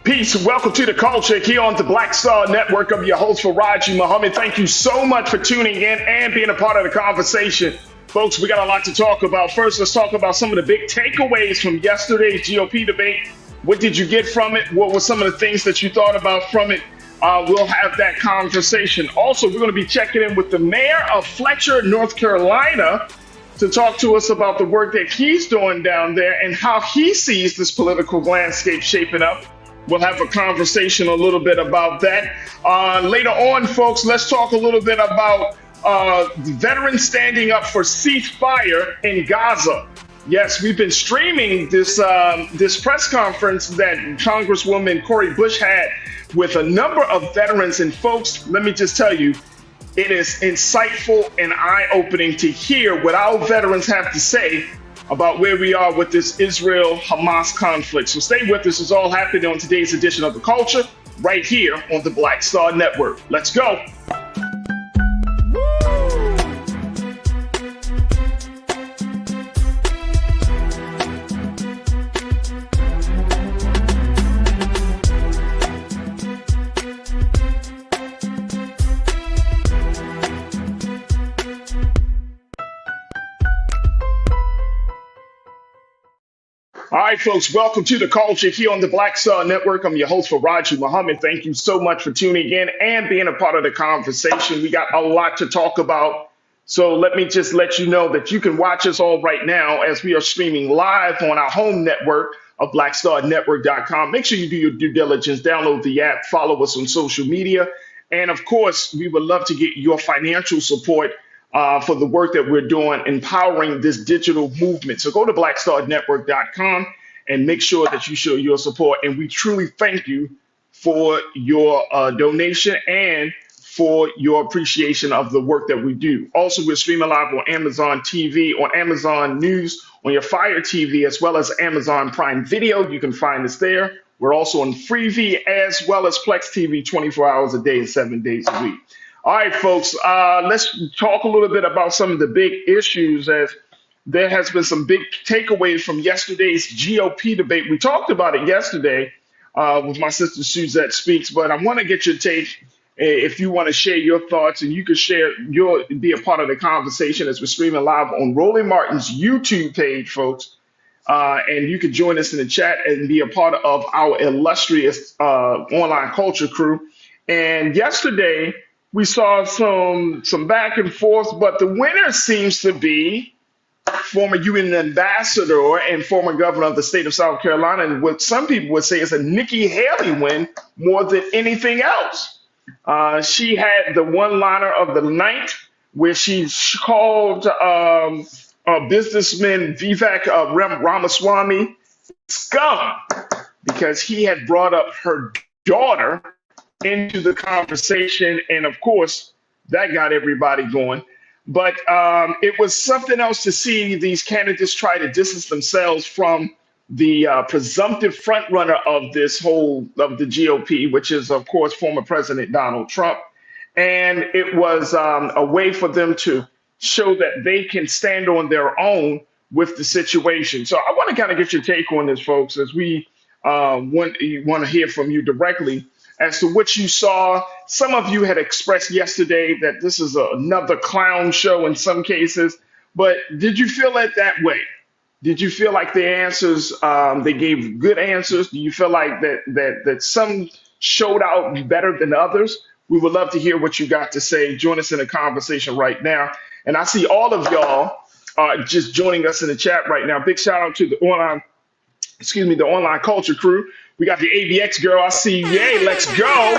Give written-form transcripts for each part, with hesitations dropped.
Peace. Welcome to the culture here on the Black Star Network. I'm your host, Farajii Muhammad. Thank you so much for tuning in and being a part of the conversation. Folks, we got a lot to talk about. First, let's talk about some of the big takeaways from yesterday's GOP debate. What did you get from it? What were some of the things that you thought about from it? We'll have that conversation. Also, we're going to be checking in with the mayor of Fletcher, North Carolina, to talk to us about the work that he's doing down there and how he sees this political landscape shaping up. We'll have a conversation a little bit about that. Later on, folks, let's talk a little bit about veterans standing up for ceasefire in Gaza. Yes, we've been streaming this press conference that Congresswoman Cori Bush had with a number of veterans. And folks, let me just tell you, it is insightful and eye-opening to hear what our veterans have to say about where we are with this Israel-Hamas conflict. So stay with us. It's all happening on today's edition of The Culture, right here on the Black Star Network. Let's go. All right, folks, welcome to The Culture here on the Black Star Network. I'm your host, Farajii Muhammad. Thank you so much for tuning in and being a part of the conversation. We got a lot to talk about. So let me just let you know that you can watch us all right now as we are streaming live on our home network of blackstarnetwork.com. Make sure you do your due diligence, download the app, follow us on social media. And of course, we would love to get your financial support for the work that we're doing, empowering this digital movement. So go to blackstarnetwork.com and make sure that you show your support. And we truly thank you for your donation and for your appreciation of the work that we do. Also, we're streaming live on Amazon TV, on Amazon News, on your Fire TV, as well as Amazon Prime Video. You can find us there. We're also on Freevee as well as Plex TV 24 hours a day and 7 days a week. All right, folks, let's talk a little bit about some of the big issues, as there has been some big takeaways from yesterday's GOP debate. We talked about it yesterday with my sister Suzette Speaks, but I want to get your take if you want to share your thoughts, and you can be a part of the conversation as we're streaming live on Roland Martin's YouTube page, folks. And you can join us in the chat and be a part of our illustrious online culture crew. And yesterday, we saw some back and forth, but the winner seems to be former UN ambassador and former governor of the state of South Carolina, and what some people would say is a Nikki Haley win more than anything else. She had the one-liner of the night where she called businessman Vivek Ramaswamy scum because he had brought up her daughter into the conversation, and of course that got everybody going. But it was something else to see these candidates try to distance themselves from the presumptive frontrunner of this whole of the GOP, which is of course former President Donald Trump. And it was a way for them to show that they can stand on their own with the situation. So I want to kind of get your take on this, folks, as we want to hear from you directly as to what you saw. Some of you had expressed yesterday that this is another clown show in some cases, but did you feel it that way? Did you feel like the answers, they gave good answers? Do you feel like that some showed out better than others? We would love to hear what you got to say. Join us in the conversation right now. And I see all of y'all just joining us in the chat right now. Big shout out to the online culture crew. We got the AVX girl. I see you. Yay, let's go.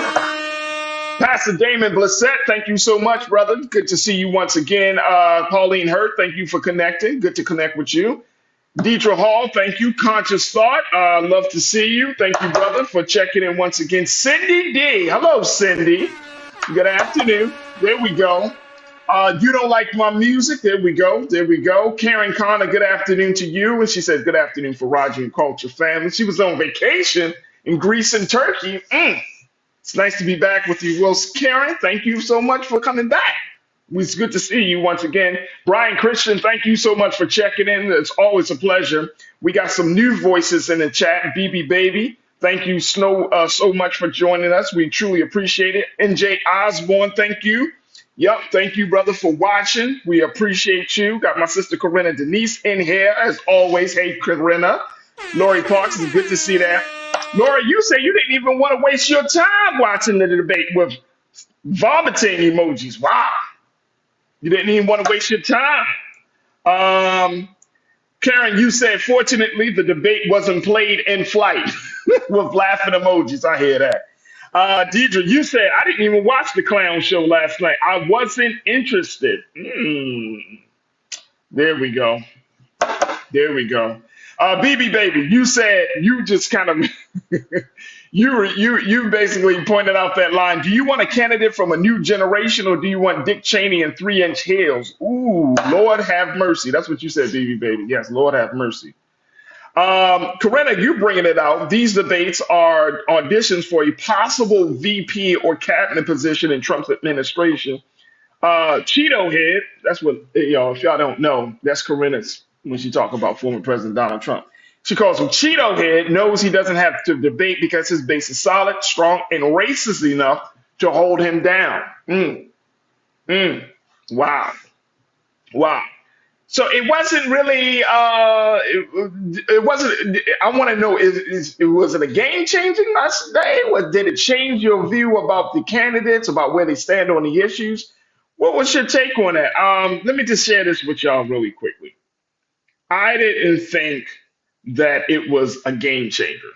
Pastor Damon Blissett, thank you so much, brother. Good to see you once again. Pauline Hurt, thank you for connecting. Good to connect with you. Deidre Hall, thank you. Conscious Thought, love to see you. Thank you, brother, for checking in once again. Cindy D. Hello, Cindy. Good afternoon. There we go. You don't like my music? There we go. There we go. Karen Connor, good afternoon to you. And she said, good afternoon for Roger and Culture family. She was on vacation in Greece and Turkey. It's nice to be back with you. Well, Karen, thank you so much for coming back. It's good to see you once again. Brian Christian, thank you so much for checking in. It's always a pleasure. We got some new voices in the chat. BB Baby, Thank you so much for joining us. We truly appreciate it. NJ Osborne, thank you. Yep, thank you, brother, for watching. We appreciate you. Got my sister Corinna Denise in here, as always. Hey, Corinna. Lori Parks, it's good to see that. Lori, you say you didn't even want to waste your time watching the debate with vomiting emojis. Wow. You didn't even want to waste your time. Karen, you said, fortunately, the debate wasn't played in flight with laughing emojis. I hear that. Deidre, you said, I didn't even watch the clown show last night. I wasn't interested. There we go. There we go. BB baby, you said you just kind of you basically pointed out that line. Do you want a candidate from a new generation, or do you want Dick Cheney and 3-inch heels? Ooh, Lord have mercy. That's what you said, BB baby. Yes, Lord have mercy. Corinna, you bringing it out. These debates are auditions for a possible VP or cabinet position in Trump's administration. Cheeto head, that's what, if y'all don't know, that's Corinna's when she talk about former President Donald Trump. She calls him Cheeto head, knows he doesn't have to debate because his base is solid, strong, and racist enough to hold him down. Wow. Wow. So it wasn't really, it wasn't, I want to know, was it a game changing last day? Did it change your view about the candidates, about where they stand on the issues? What was your take on that? Let me just share this with y'all really quickly. I didn't think that it was a game changer.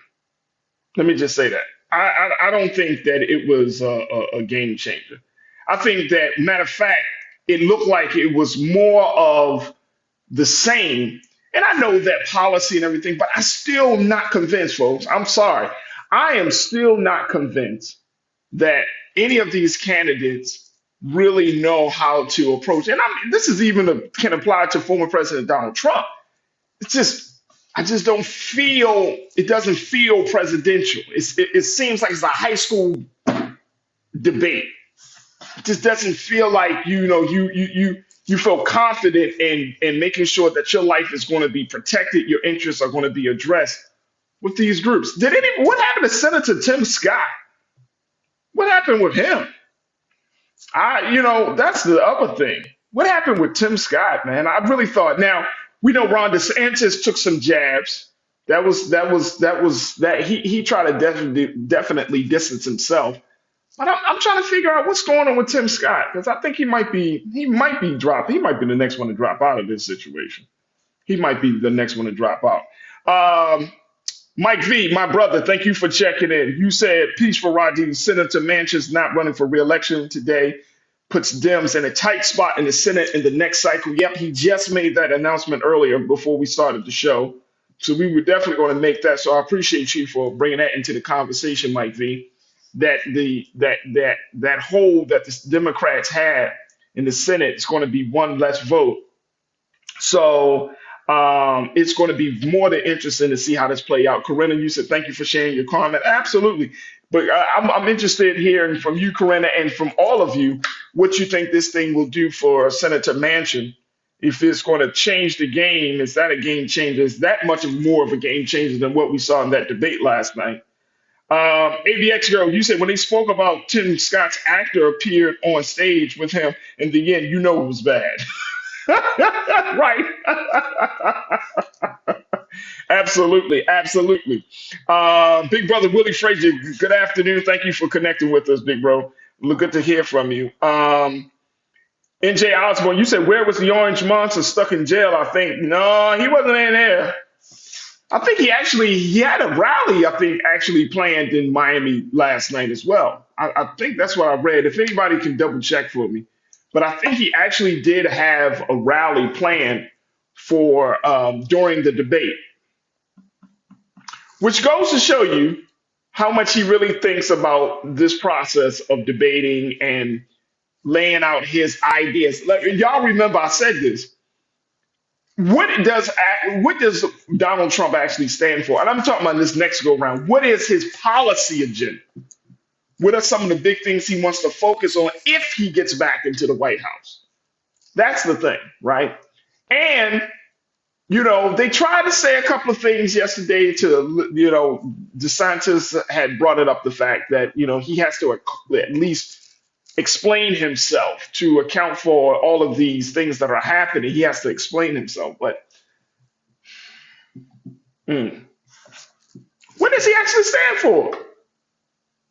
Let me just say that. I don't think that it was a game changer. I think that, matter of fact, it looked like it was more of the same. And I know that policy and everything, but I'm still not convinced, folks. I'm sorry. I am still not convinced that any of these candidates really know how to approach. And this is even can apply to former President Donald Trump. It's just, I just don't feel, it doesn't feel presidential. It seems like it's a high school debate. It just doesn't feel like, you feel confident in making sure that your life is going to be protected, your interests are going to be addressed with these groups. What happened to Senator Tim Scott? What happened with him? That's the other thing. What happened with Tim Scott, man? I really thought. Now we know Ron DeSantis took some jabs. He tried to definitely distance himself. But I'm trying to figure out what's going on with Tim Scott, because I think he might be dropped. He might be the next one to drop out of this situation. He might be the next one to drop out. Mike V, my brother, thank you for checking in. You said, peace, Farajii. Senator Manchin's not running for re-election today. Puts Dems in a tight spot in the Senate in the next cycle. Yep, he just made that announcement earlier before we started the show. So we were definitely going to make that. So I appreciate you for bringing that into the conversation, Mike V. That hold that the Democrats had in the Senate is going to be one less vote. So it's going to be more than interesting to see how this play out. Corinna, you said thank you for sharing your comment. Absolutely. But I'm interested in hearing from you, Corinna, and from all of you, what you think this thing will do for Senator Manchin. If it's going to change the game, is that a game changer? Is that much more of a game changer than what we saw in that debate last night? ABX girl, you said when they spoke about Tim Scott's actor appeared on stage with him in the end, it was bad. Right. Absolutely. Big brother Willie Frazier, good afternoon. Thank you for connecting with us, big bro. Good to hear from you. NJ Osborne, you said, where was the Orange Monster? Stuck in jail, I think. No, he wasn't in there. I think he had a rally, actually planned in Miami last night as well. I think that's what I read. If anybody can double check for me. But I think he actually did have a rally planned for during the debate, which goes to show you how much he really thinks about this process of debating and laying out his ideas. Y'all remember I said this. What does Donald Trump actually stand for? And I'm talking about this next go round. What is his policy agenda? What are some of the big things he wants to focus on if he gets back into the White House? That's the thing, right? And, they tried to say a couple of things yesterday to, DeSantis had brought it up, the fact that he has to at least explain himself to account for all of these things that are happening. He has to explain himself, but mm, what does he actually stand for?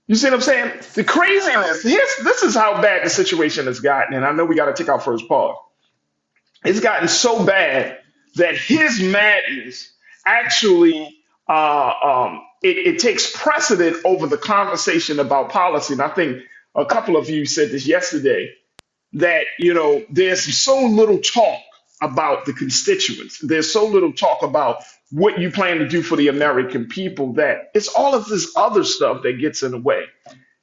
You see what I'm saying? The craziness. This is how bad the situation has gotten, and I know we got to take our first pause. It's gotten so bad that his madness actually it takes precedent over the conversation about policy. And I think a couple of you said this yesterday, that there's so little talk about the constituents. There's so little talk about what you plan to do for the American people, that it's all of this other stuff that gets in the way.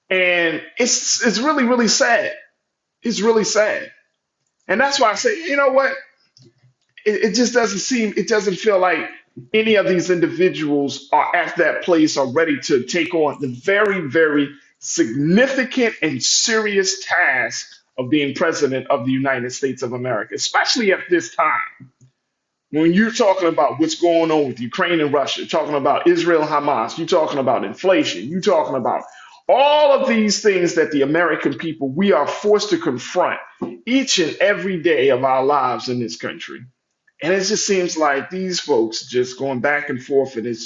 And it's really, really sad. It's really sad. And that's why I say, you know what? It just it doesn't feel like any of these individuals are at that place, are ready to take on the very, very significant and serious task of being president of the United States of America, especially at this time. When you're talking about what's going on with Ukraine and Russia, you're talking about Israel, Hamas, you're talking about inflation, you're talking about all of these things that the American people, we are forced to confront each and every day of our lives in this country. And it just seems like these folks just going back and forth, and it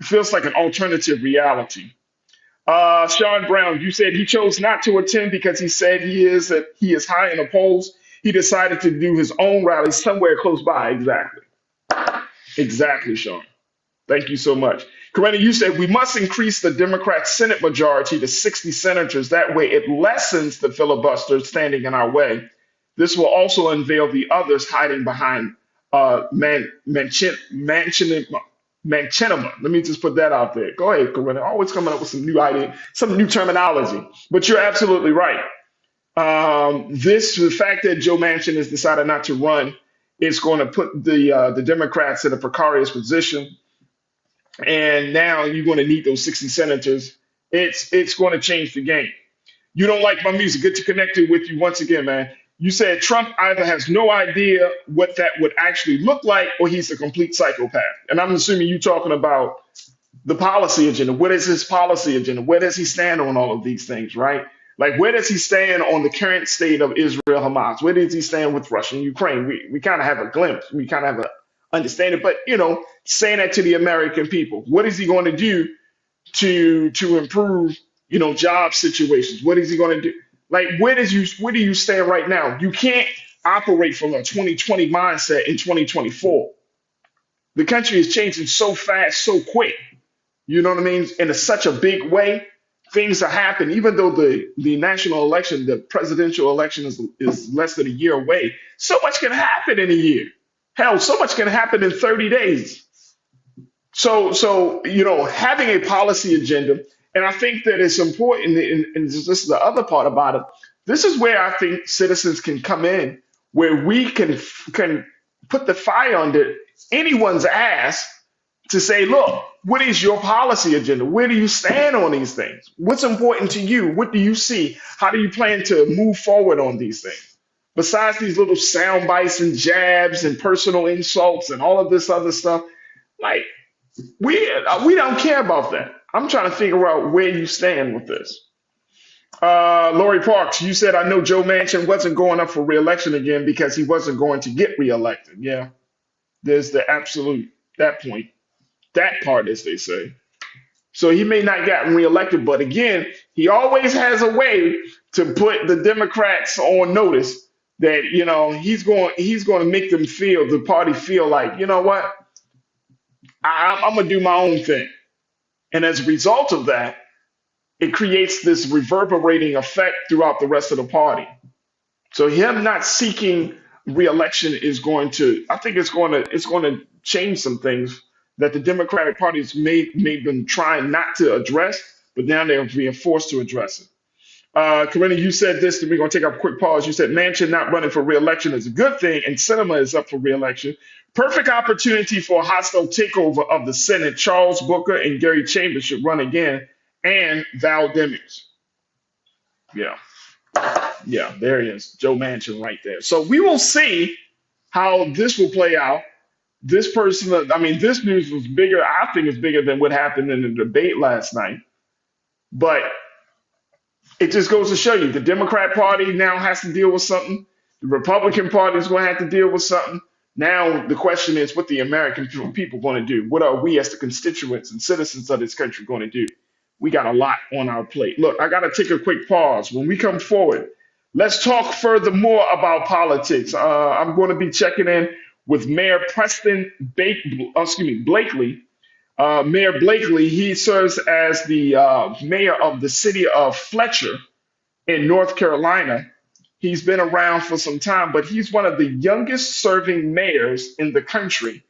feels like an alternative reality. Sean Brown, you said he chose not to attend because he said he is high in the polls. He decided to do his own rally somewhere close by. Exactly, Sean. Thank you so much. Corinna, you said we must increase the Democrat Senate majority to 60 senators. That way it lessens the filibuster standing in our way. This will also unveil the others hiding behind Manchinima. Let me just put that out there. Go ahead, Corinna. Always coming up with some new idea, some new terminology. But you're absolutely right. The fact that Joe Manchin has decided not to run is going to put the Democrats in a precarious position. And now you're going to need those 60 senators. It's going to change the game. You don't like my music. Good to connect it with you once again, man. You said Trump either has no idea what that would actually look like, or he's a complete psychopath. And I'm assuming you're talking about the policy agenda. What is his policy agenda? Where does he stand on all of these things, right? Like, where does he stand on the current state of Israel, Hamas? Where does he stand with Russia and Ukraine? We kind of have a glimpse. We kind of have an understanding. But, saying that to the American people, what is he going to do to improve, job situations? What is he going to do? Like, where do you stand right now? You can't operate from a 2020 mindset in 2024. The country is changing so fast, so quick. You know what I mean? In such a big way, things are happening. Even though the national election, the presidential election is less than a year away, so much can happen in a year. Hell, so much can happen in 30 days. So having a policy agenda. And I think that it's important, and this is the other part about it. This is where I think citizens can come in, where we can put the fire under anyone's ass to say, look, what is your policy agenda? Where do you stand on these things? What's important to you? What do you see? How do you plan to move forward on these things? Besides these little sound bites and jabs and personal insults and all of this other stuff, like we don't care about that. I'm trying to figure out where you stand with this. Lori Parks, you said, I know Joe Manchin wasn't going up for re-election again because he wasn't going to get re-elected. Yeah, there's that point, that part, as they say. So he may not get re-elected, but again, he always has a way to put the Democrats on notice that, he's going to make the party feel like, you know what, I'm going to do my own thing. And as a result of that, it creates this reverberating effect throughout the rest of the party. So him not seeking re-election is going to, I think it's going to change some things that the Democratic Party has made them trying not to address, but now they're being forced to address it. Corinna, you said this, and we're going to take a quick pause. You said Manchin not running for re-election is a good thing, and Sinema is up for re-election. Perfect opportunity for a hostile takeover of the Senate. Charles Booker and Gary Chambers should run again, and Val Demings. Yeah, there he is, Joe Manchin right there. So we will see how this will play out. this person, I mean, this news was bigger. I think it's bigger than what happened in the debate last night. But it just goes to show you the Democrat Party now has to deal with something. The Republican Party is going to have to deal with something. Now the question is what the American people going to do. What are we as the constituents and citizens of this country going to do? We got a lot on our plate. Look, I got to take a quick pause. When we come forward, let's talk furthermore about politics. I'm going to be checking in with Mayor Preston Blakeley. Mayor Blakeley, he serves as the mayor of the city of Fletcher in North Carolina. He's been around for some time, but he's one of the youngest serving mayors in the country.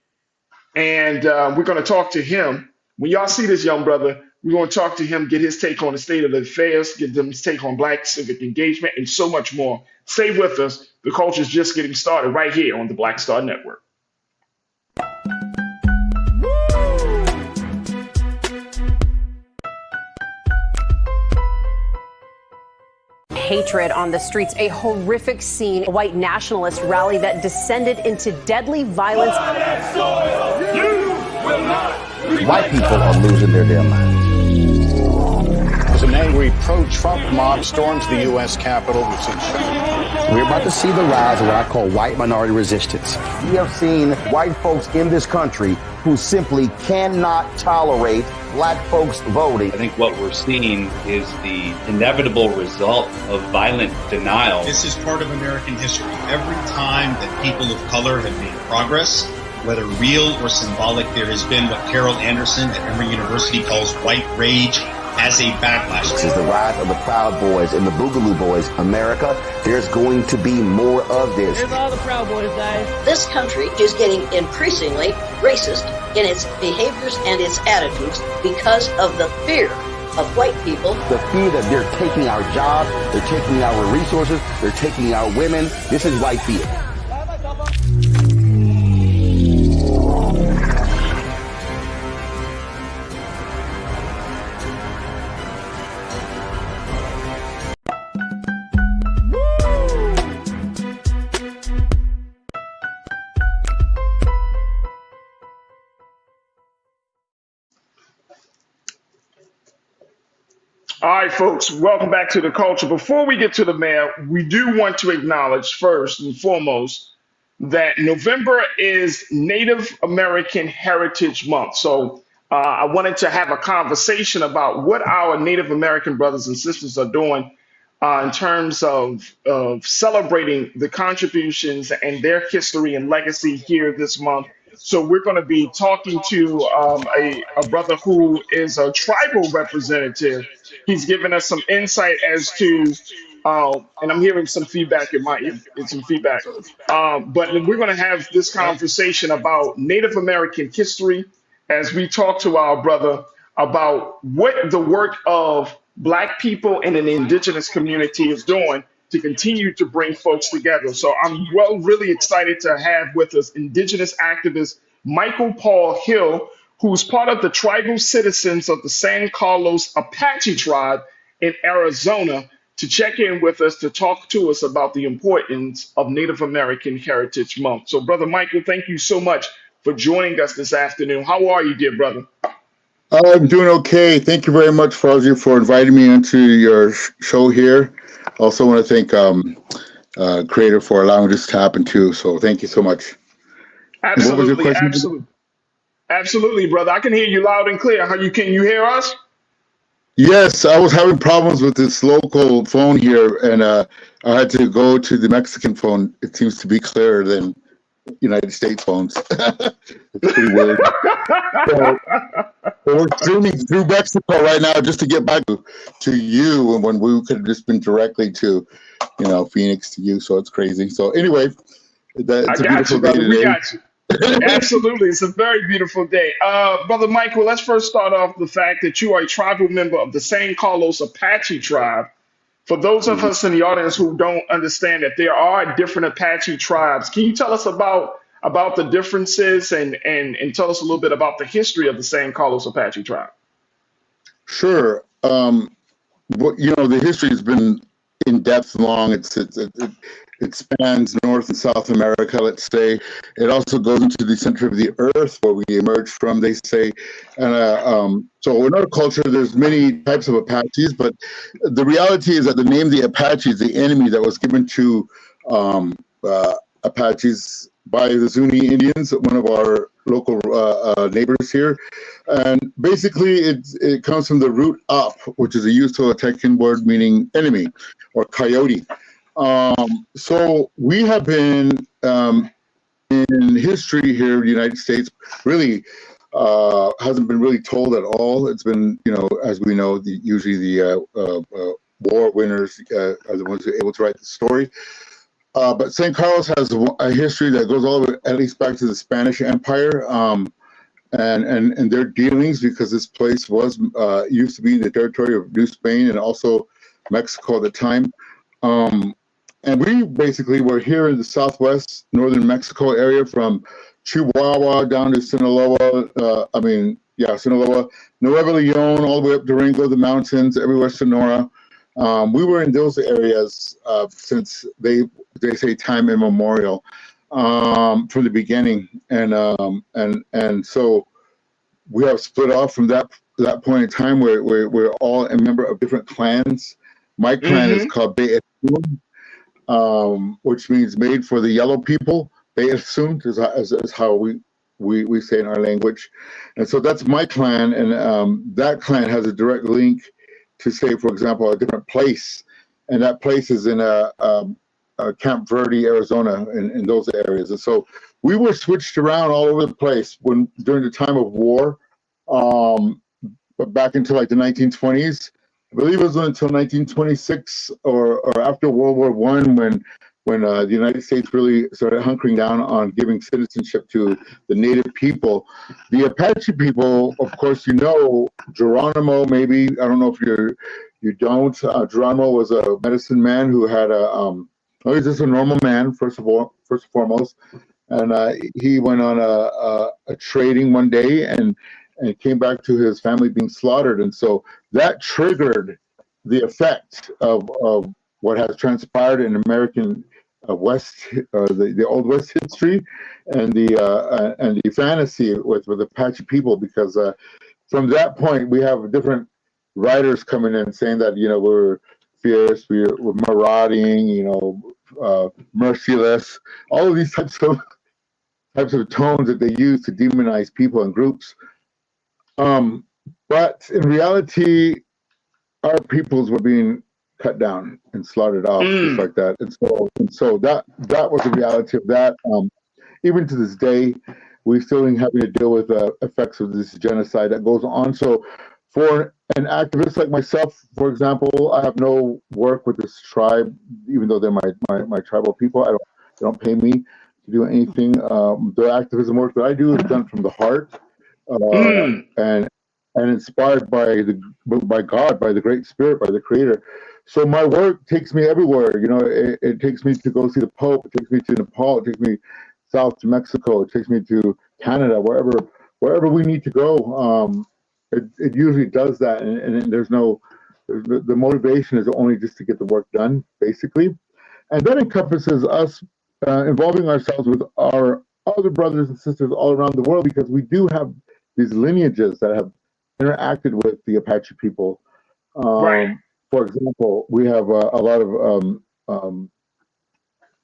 And we're going to talk to him. When y'all see this young brother, we're going to talk to him, get his take on the state of the affairs, get them his take on Black civic engagement, and so much more. Stay with us. The culture's just getting started right here on the Black Star Network. Hatred on the streets, a horrific scene, a white nationalist rally that descended into deadly violence. White people are losing their damn minds. As an angry pro-Trump mob storms the U.S. Capitol, We're about to see the rise of what I call white minority resistance. We have seen white folks in this country who simply cannot tolerate Black folks voting. I think what we're seeing is the inevitable result of violent denial. This is part of American history. Every time that people of color have made progress, whether real or symbolic, there has been what Carol Anderson at Emory University calls white rage as a backlash. This is the rise of the Proud Boys and the Boogaloo Boys. America, there's going to be more of this. Here's all the Proud Boys, guys. This country is getting increasingly racist in its behaviors and its attitudes because of the fear of white people. The fear that they're taking our jobs, they're taking our resources, they're taking our women. This is white fear. All right, folks, welcome back to the culture. Before we get to the mayor, we do want to acknowledge first and foremost that November is Native American Heritage Month. So I wanted to have a conversation about what our Native American brothers and sisters are doing in terms of celebrating the contributions and their history and legacy here this month. So we're going to be talking to a brother who is a tribal representative. He's given us some insight as to, and I'm hearing some feedback in my ear, some feedback. But we're going to have this conversation about Native American history as we talk to our brother about what the work of Black people in an indigenous community is doing to continue to bring folks together. So I'm really excited to have with us indigenous activist Michael Paul Hill, who's part of the tribal citizens of the San Carlos Apache tribe in Arizona, to check in with us to talk to us about the importance of Native American Heritage Month. So, Brother Michael, thank you so much for joining us this afternoon. How are you, dear brother? I'm doing okay. Thank you very much, Farajii, for inviting me into your show here. Also want to thank Creator for allowing this to happen too. So thank you so much. Absolutely, absolutely, brother. I can hear you loud and clear. Can you hear us? Yes, I was having problems with this local phone here, and I had to go to the Mexican phone. It seems to be clearer than United States phones. It's pretty weird. So we're streaming through Mexico right now just to get back to you, and when we could have just been directly to, Phoenix to you. So it's crazy. So anyway, it's a beautiful day today. We got you. Absolutely. It's a very beautiful day. Brother Michael, let's first start off with the fact that you are a tribal member of the San Carlos Apache tribe. For those of us in the audience who don't understand that there are different Apache tribes, can you tell us about the differences and tell us a little bit about the history of the San Carlos Apache tribe? Sure. The history has been in depth long. It spans North and South America, let's say. It also goes into the center of the earth where we emerged from, they say. And so in our culture, there's many types of Apaches, but the reality is that the name the Apache is the enemy that was given to Apaches by the Zuni Indians, one of our local neighbors here. And basically, it comes from the root up, which is a Uso-Tecan word meaning enemy or coyote. So we have been in history here in the United States really hasn't been really told at all. It's been, as we know, usually the war winners are the ones who are able to write the story. But St. Carlos has a history that goes all the way at least back to the Spanish Empire and their dealings, because this place was used to be in the territory of New Spain and also Mexico at the time. And we basically were here in the southwest northern Mexico area from Chihuahua down to Sinaloa. Sinaloa, Nuevo Leon, all the way up Durango, the mountains, everywhere Sonora. We were in those areas since they say time immemorial, from the beginning, and so we have split off from that point in time where we're all a member of different clans. My clan is called Be'etum, which means made for the yellow people. Be'etum is how we say in our language, and so that's my clan, and that clan has a direct link to, say, for example, a different place, and that place is in Camp Verde, Arizona, in those areas. And so we were switched around all over the place during the time of war, but back into like the 1920s. I believe it was until 1926 or after World War I when the United States really started hunkering down on giving citizenship to the native people. The Apache people, of course, Geronimo, maybe, I don't know if you don't. Geronimo was a medicine man who had he's just a normal man, first and foremost. And he went on a trading one day and came back to his family being slaughtered. And so that triggered the effect of what has transpired in American West, the Old West history, and the fantasy with Apache people, because from that point we have different writers coming in saying that we're fierce, we're marauding, merciless, all of these types of tones that they use to demonize people and groups. But in reality, our peoples were being cut down and slaughtered off just like that, and so that was the reality of that. Even to this day, we're still having to deal with the effects of this genocide that goes on. So, for an activist like myself, for example, I have no work with this tribe, even though they're my tribal people. They don't pay me to do anything. The activism work that I do is done from the heart, and inspired by God, by the Great Spirit, by the Creator. So my work takes me everywhere. It takes me to go see the Pope. It takes me to Nepal. It takes me south to Mexico. It takes me to Canada, wherever we need to go. It usually does that, and the motivation is only just to get the work done, basically. And that encompasses us involving ourselves with our other brothers and sisters all around the world, because we do have these lineages that have interacted with the Apache people. Right. For example, we have a lot of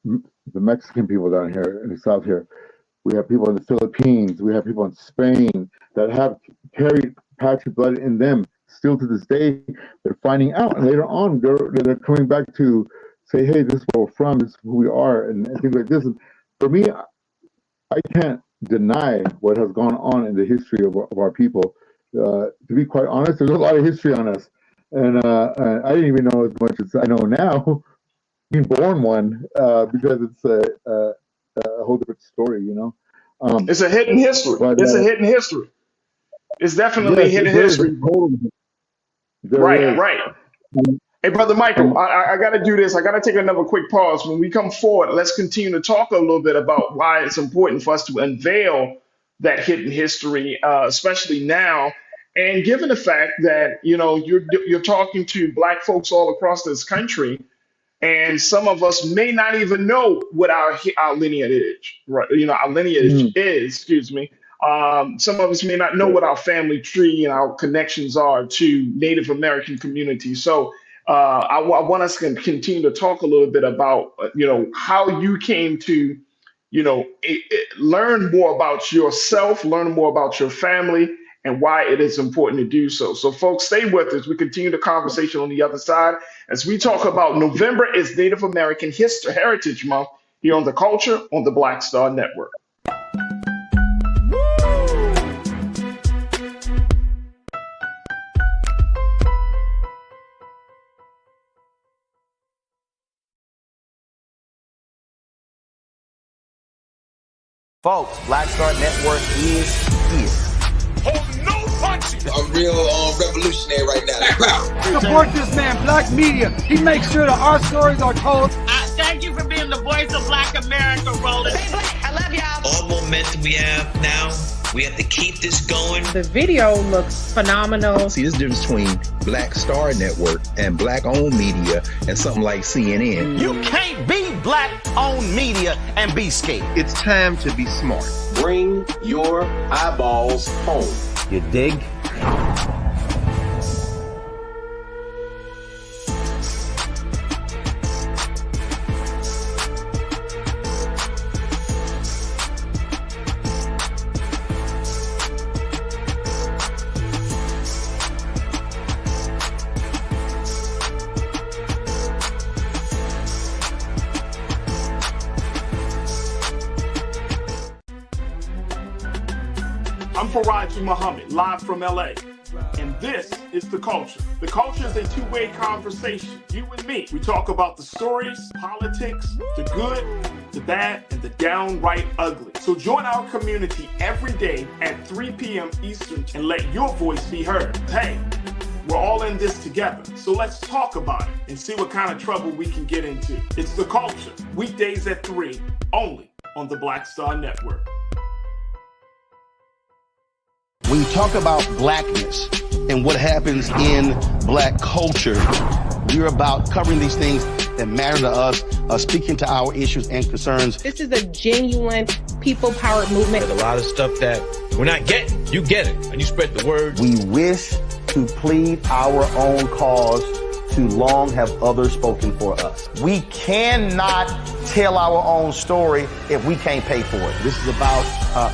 the Mexican people down here in the south here. We have people in the Philippines. We have people in Spain that have carried Apache blood in them. Still to this day, they're finding out, and later on, they're coming back to say, "Hey, this is where we're from. This is who we are," and things like this. And for me, I can't deny what has gone on in the history of our people. To be quite honest, there's a lot of history on us. And I didn't even know as much as I know now, being born one, because it's a whole different story, It's a hidden history. It's a hidden history. It's definitely a hidden history. Right. Hey, Brother Michael, I got to do this. I got to take another quick pause. When we come forward, let's continue to talk a little bit about why it's important for us to unveil that hidden history, especially now. And given the fact that you're talking to Black folks all across this country, And some of us may not even know what our lineage is, right? Our lineage is, excuse me. Some of us may not know what our family tree and our connections are to Native American communities. So I want us to continue to talk a little bit about, how you came to, learn more about yourself, learn more about your family, and why it is important to do so. So, folks, stay with us. We continue the conversation on the other side as we talk about November is Native American Heritage Month here on The Culture on the Black Star Network. Folks, Black Star Network is here. I'm real revolutionary right now. Support this man, Black Media. He makes sure that our stories are told. Thank you for being the voice of Black America, Roland. I love y'all. All momentum we have now, we have to keep this going. The video looks phenomenal. See, this difference between Black Star Network and Black-owned media and something like CNN. You can't be Black-owned media and be scared. It's time to be smart. Bring your eyeballs home. You dig? I'm Farajii Muhammad, live from LA. And this is The Culture. The Culture is a two-way conversation. You and me. We talk about the stories, politics, the good, the bad, and the downright ugly. So join our community every day at 3 p.m. Eastern and let your voice be heard. Hey, we're all in this together. So let's talk about it and see what kind of trouble we can get into. It's The Culture, weekdays at 3, only on the Black Star Network. When you talk about blackness and what happens in Black culture, we're about covering these things that matter to us, speaking to our issues and concerns. This is a genuine people-powered movement. There's a lot of stuff that we're not getting. You get it, and you spread the word. We wish to plead our own cause. Too long have others spoken for us. We cannot tell our own story if we can't pay for it. This is about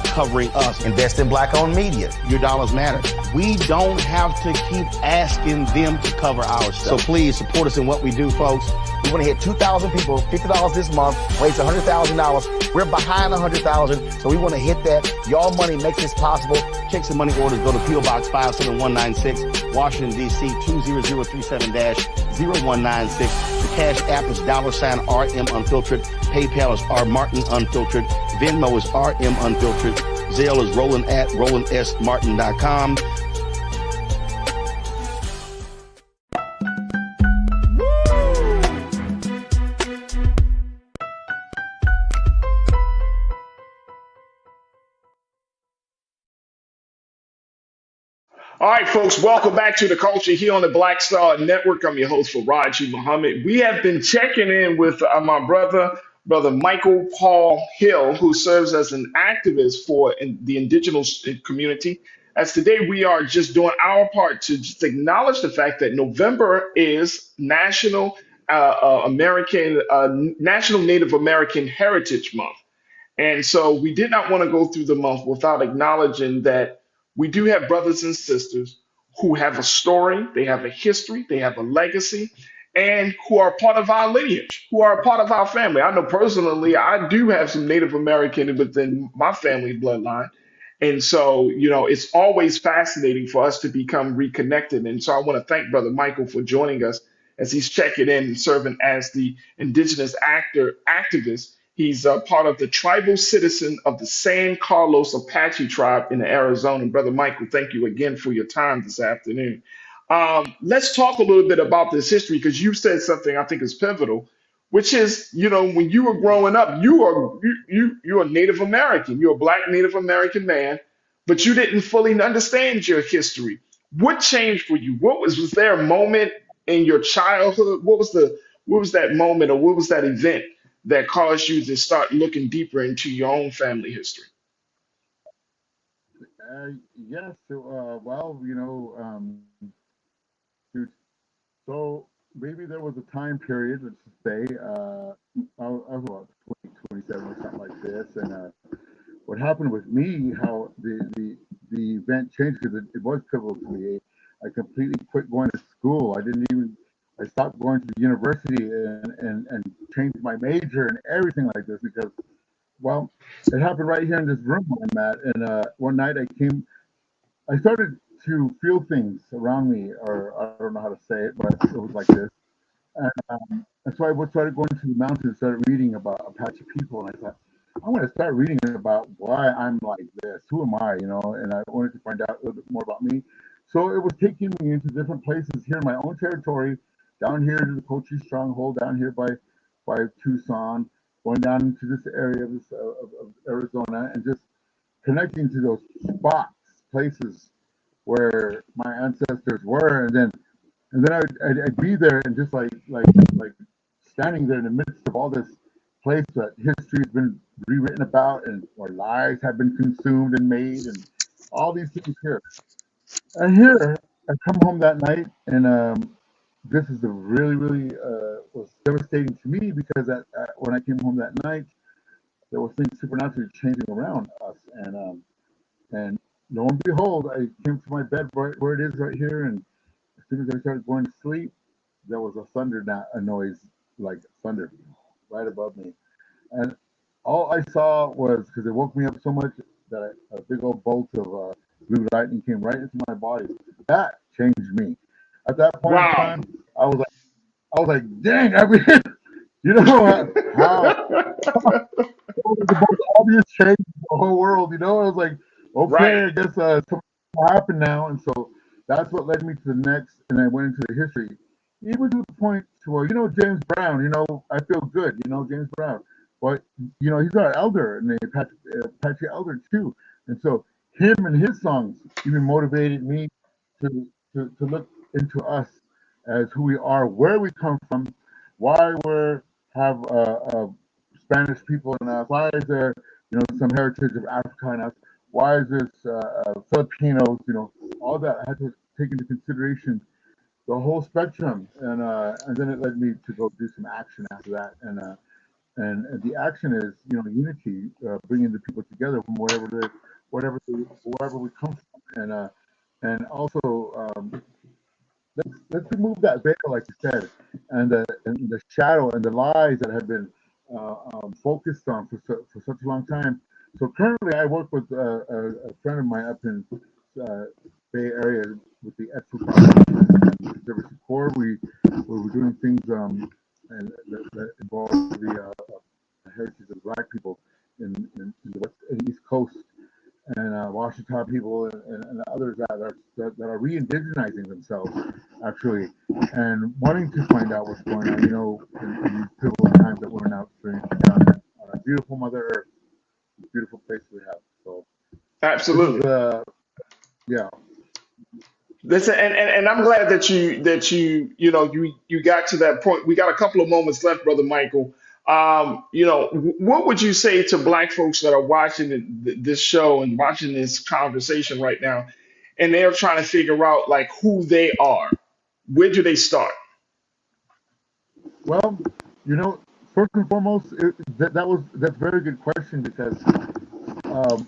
covering us. Invest in Black-owned media. Your dollars matter. We don't have to keep asking them to cover our stuff. So please support us in what we do, folks. We want to hit 2,000 people, $50 this month, raise $100,000. We're behind 100,000, so we want to hit that. Your money makes this possible. Checks and money orders go to P.O. Box 57196, Washington, D.C. 20037-0196. The Cash App is $RM Unfiltered. PayPal is R Martin Unfiltered. Venmo is RM Unfiltered. Zelle is Roland at RolandSMartin.com. All right, folks, welcome back to The Culture here on the Black Star Network. I'm your host, Farajii Muhammad. We have been checking in with my brother Michael Paul Hill, who serves as an activist for the indigenous community. As today we are just doing our part to just acknowledge the fact that November is National Native American Heritage Month. And so we did not want to go through the month without acknowledging that we do have brothers and sisters who have a story, they have a history, they have a legacy, and who are part of our lineage, who are a part of our family. I know personally, I do have some Native American within my family bloodline. And so, it's always fascinating for us to become reconnected. And so I want to thank Brother Michael for joining us as he's checking in and serving as the indigenous activist. He's part of the tribal citizen of the San Carlos Apache tribe in Arizona. Brother Michael, thank you again for your time this afternoon. Let's talk a little bit about this history, because you said something I think is pivotal, which is, when you were growing up, you're a Native American, you're a Black Native American man, but you didn't fully understand your history. What changed for you? Was there a moment in your childhood? What was What was that moment, or what was that event that caused you to start looking deeper into your own family history? Uh, yes. Well, shoot, so maybe there was a time period, let's just say, I was about 20, 27 or something like this, and what happened with me, how the event changed, because it was pivotal to me. I completely quit going to school. I stopped going to the university and changed my major and everything like this because, well, it happened right here in this room where I'm at. And one night I started to feel things around me, or I don't know how to say it, but it was like this. And so I started going to the mountains, started reading about Apache people, and I thought, I want to start reading about why I'm like this. Who am I? And I wanted to find out a little bit more about me. So it was taking me into different places here in my own territory, down here to the Cochise Stronghold, down here by Tucson, going down into this area of Arizona, and just connecting to those spots, places where my ancestors were, and then I'd be there and just like standing there in the midst of all this place that history has been rewritten about, and or lies have been consumed and made, and all these things here. And here I come home that night, and this is a really was devastating to me because when I came home that night, there was things supernaturally changing around us, and lo and behold, I came to my bed where it is right here, and as soon as I started going to sleep, there was a noise like thunder right above me. And all I saw was, because it woke me up so much, that a big old bolt of blue lightning came right into my body. That changed me. At that point in Wow. time, I was like, dang, I mean, you know how the most obvious change in the whole world. I was like, Right. okay, I guess something will happen now. And so that's what led me to the next, and I went into the history, even to the point to where, James Brown, I feel good, James Brown. But, he's our elder, and the Apache elder too. And so him and his songs even motivated me to look into us as who we are, where we come from, why have Spanish people in us, why is there some heritage of Africa in us, why is this Filipinos, all that. I had to take into consideration the whole spectrum, and then it led me to go do some action after that, and the action is unity, bringing the people together from wherever we come from, and also let's remove that veil, like you said, and the shadow and the lies that have been focused on for such a long time. So currently, I work with a friend of mine up in Bay Area with the ETFU Foundation and Conservancy Corps. We're doing things and that involve the heritage of Black people in the West and East Coast, and Washington people, and others that are re-indigenizing themselves, actually, and wanting to find out what's going on, in these pivotal times that we're now experiencing on our beautiful Mother Earth, this beautiful place we have. So this is Absolutely. yeah. Listen, and I'm glad that you got to that point. We got a couple of moments left, Brother Michael. What would you say to Black folks that are watching this show and watching this conversation right now, and they're trying to figure out like who they are? Where do they start? Well, first and foremost, that's a very good question because um,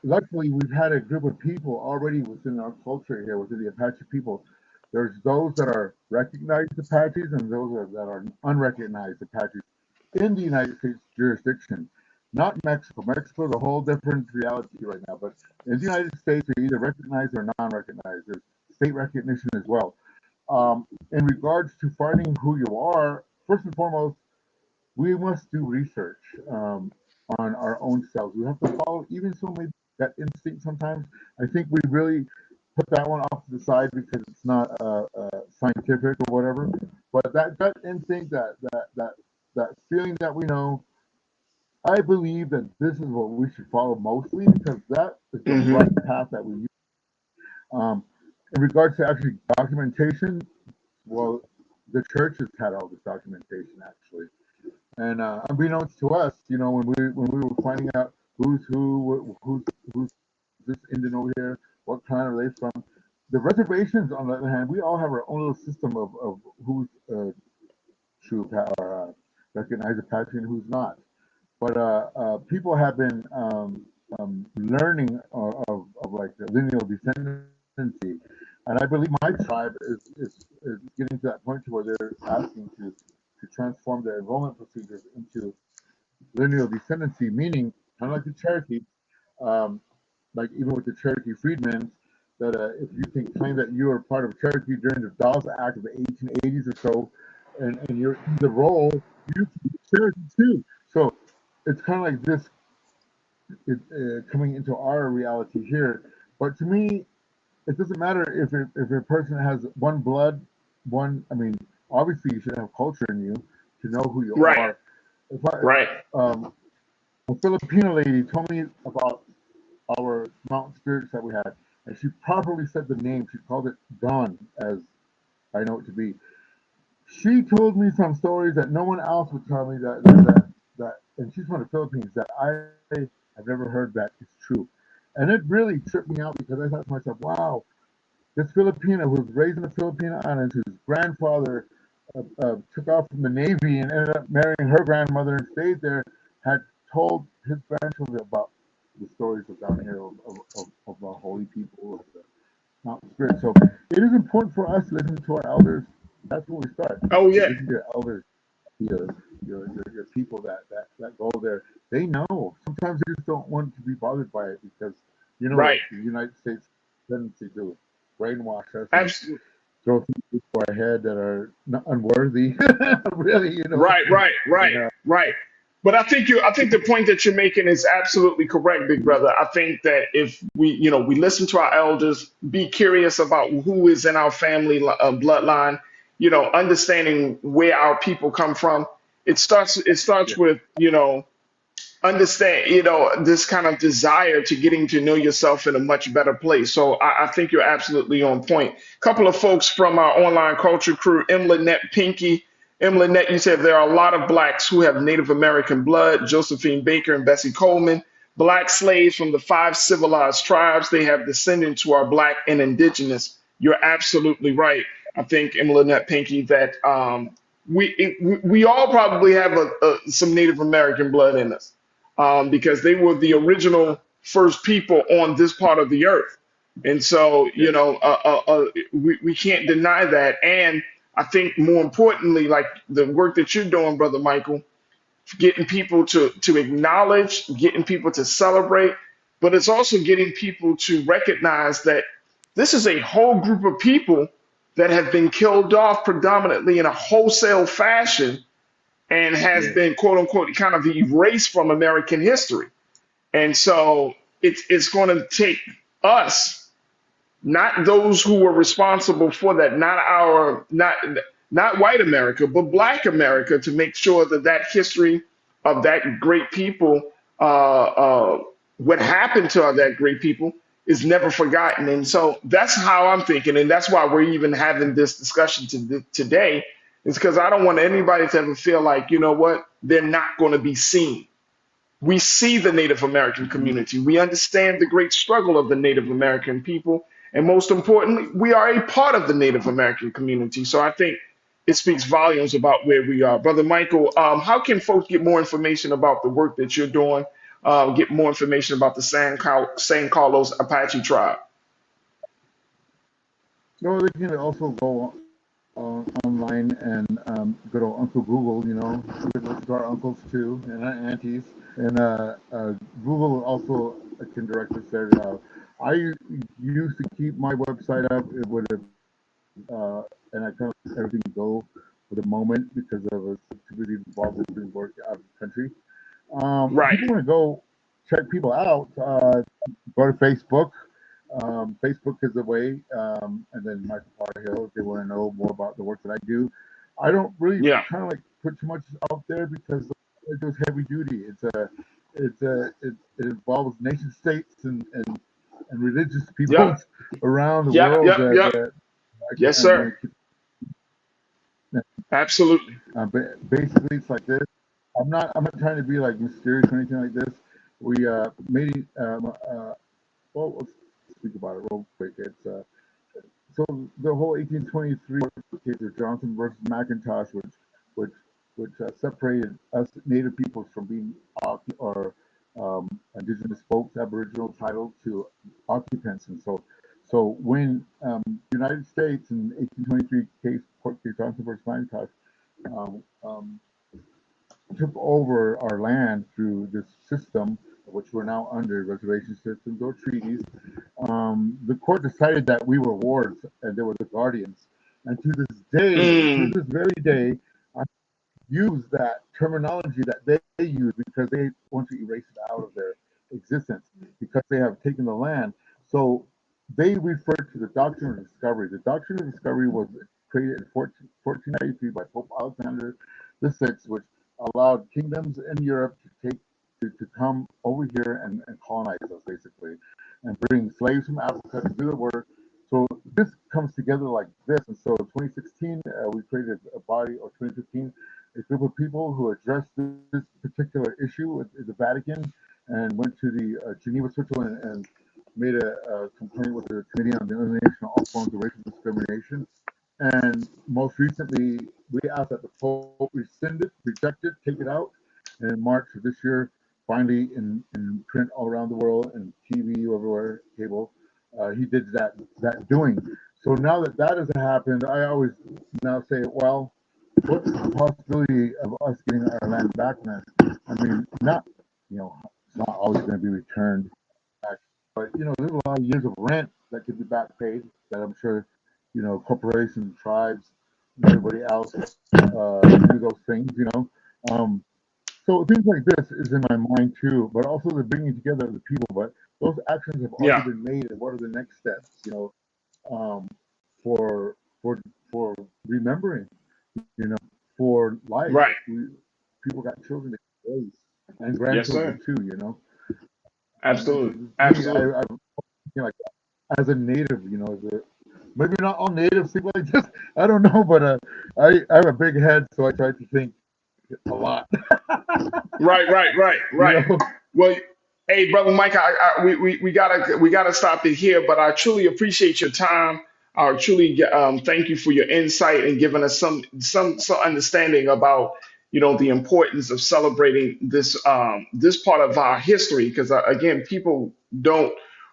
luckily we've had a group of people already within our culture here, within the Apache people. There's those that are recognized Apaches and those that are unrecognized Apaches in the United States jurisdiction, not Mexico. Mexico is a whole different reality right now, but in the United States, they're either recognized or non-recognized. There's state recognition as well. In regards to finding who you are, first and foremost, we must do research on our own selves. We have to follow, even so maybe that instinct sometimes. I think we really put that one off to the side because it's not scientific or whatever. But that gut instinct, that feeling that we know, I believe that this is what we should follow mostly because that is the Hmm. right path that we use. Um, in regards to actually documentation, well, the churches had all this documentation actually. And unbeknownst to us, when we were finding out who's who's this Indian over here, what clan are they from, the reservations, on the other hand, we all have our own little system of who's true or recognized Apache and who's not. But people have been learning of like the lineal descendancy, and I believe my tribe is getting to that point to where they're asking to transform their enrollment procedures into lineal descendancy, meaning kind of like the Cherokee, like even with the Cherokee freedmen, that if you can claim that you were part of Cherokee during the Dawes Act of the 1880s or so, and you're in the role, you can be Cherokee too. So it's kind of like this coming into our reality here. But to me, it doesn't matter if a person has one blood, I mean, obviously you should have culture in you to know who you are. A Filipino lady told me about our mountain spirits that we had, and she properly said the name. She called it Dawn, as I know it to be. She told me some stories that no one else would tell me that and she's from the Philippines, that I have never heard that is true. And it really tripped me out because I thought to myself, wow, this Filipino who was raised in the Philippine Islands, whose grandfather took off from the Navy and ended up marrying her grandmother and stayed there, had told his grandchildren about the stories of down here of the holy people of the mountain spirit. So it is important for us to listen to our elders. That's where we start. Oh yeah. Listen to your elders, your people that go there. They know. Sometimes they just don't want to be bothered by it because what the United States tendency to do, brainwash us. Absolutely. Throw things to our head that are not unworthy. Really, Right. But I think the point that you're making is absolutely correct, big brother. I think that if we listen to our elders, be curious about who is in our family bloodline, understanding where our people come from. It starts with, understand, this kind of desire to getting to know yourself in a much better place. So I think you're absolutely on point. A couple of folks from our online culture crew, Lynette Pinky. Lynette, you said there are a lot of blacks who have Native American blood. Josephine Baker and Bessie Coleman. Black slaves from the 5 civilized tribes. They have descended to our black and indigenous. You're absolutely right. I think, Lynette Pinky, that we all probably have some Native American blood in us. Because they were the original first people on this part of the earth. And so, we can't deny that. And I think more importantly, like the work that you're doing, Brother Michael, getting people to acknowledge, getting people to celebrate, but it's also getting people to recognize that this is a whole group of people that have been killed off predominantly in a wholesale fashion and has been, quote unquote, kind of erased from American history. And so it's going to take us, not those who were responsible for that, not white America, but black America, to make sure that history of that great people, what happened to that great people, is never forgotten. And so that's how I'm thinking. And that's why we're even having this discussion today. It's because I don't want anybody to ever feel like, they're not going to be seen. We see the Native American community. We understand the great struggle of the Native American people. And most importantly, we are a part of the Native American community. So I think it speaks volumes about where we are. Brother Michael, how can folks get more information about the work that you're doing, get more information about the San Carlos Apache tribe? No, they can also go online and go to Uncle Google, we listen to our uncles too and our aunties, and Google also can direct us there. I used to keep my website up. It would have, and I kind of let everything go for the moment because I was typically involved in doing work out of the country. If you want to go check people out, go to Facebook. Facebook is the way, and then Michael Hill if they want to know more about the work that I do. I don't really kind of like put too much out there because it goes heavy duty. It involves nation states and religious people around the world. Yes, sir. Absolutely. Basically, it's like this. I'm not trying to be like mysterious or anything like this. We made well, let's speak about it real quick. It's so the whole 1823 case of Johnson versus McIntosh, which separated us Native peoples from being indigenous folks, Aboriginal title to occupants, and so when United States in 1823 court case Johnson versus McIntosh took over our land through this system, which we're now under, reservation systems or treaties. The court decided that we were wards and they were the guardians. And to this very day, I use that terminology that they use because they want to erase it out of their existence because they have taken the land. So they refer to the doctrine of discovery. The doctrine of discovery was created in 1493 by Pope Alexander VI, which allowed kingdoms in Europe to come over here and colonize us, basically, and bring slaves from Africa to do the work. So this comes together like this. And so in 2016, we created a body, or 2015, a group of people who addressed this particular issue with the Vatican and went to the Geneva, Switzerland, and made a complaint with the Committee on the Elimination of All Forms of Racial Discrimination. And most recently, we asked that the Pope rescind it, reject it, take it out. And in March of this year, finally in print all around the world and TV everywhere, cable, he did that doing. So now that has happened, I always now say, well, what's the possibility of us getting our land back then? I mean, it's not always going to be returned back, but there's a lot of years of rent that could be back paid that I'm sure, corporations, tribes, and everybody else do those things, So things like this is in my mind too, but also the bringing together of the people. But those actions have already been made, and what are the next steps? For remembering, for life. Right. People got children to raise and grandchildren too. Absolutely. Absolutely. Like as a native, maybe not all natives think like this. I don't know, but I have a big head, so I try to think a lot. Right. Well, hey, brother Mike, we gotta stop it here. But I truly appreciate your time. I truly thank you for your insight and giving us some understanding about the importance of celebrating this part of our history. Because again,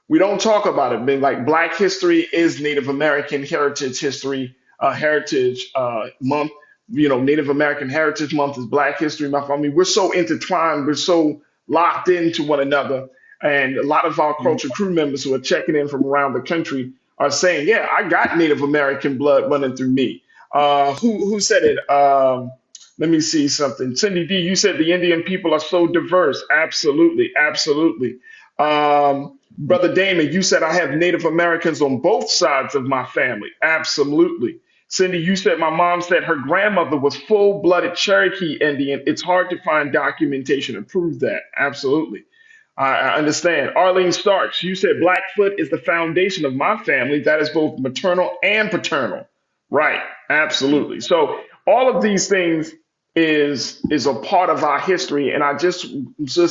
we don't talk about it. Being like Black History is Native American Heritage History Heritage Month. Native American Heritage Month is Black History Month. I mean, we're so intertwined, we're so locked into one another. And a lot of our culture crew members who are checking in from around the country are saying, yeah, I got Native American blood running through me. Who said it? Let me see something. Cindy D, you said the Indian people are so diverse. Absolutely. Brother Damon, you said I have Native Americans on both sides of my family. Absolutely. Cindy, you said my mom said her grandmother was full-blooded Cherokee Indian. It's hard to find documentation to prove that. Absolutely. I understand. Arlene Starks, you said Blackfoot is the foundation of my family. That is both maternal and paternal. Right. Absolutely. So all of these things is a part of our history. And I just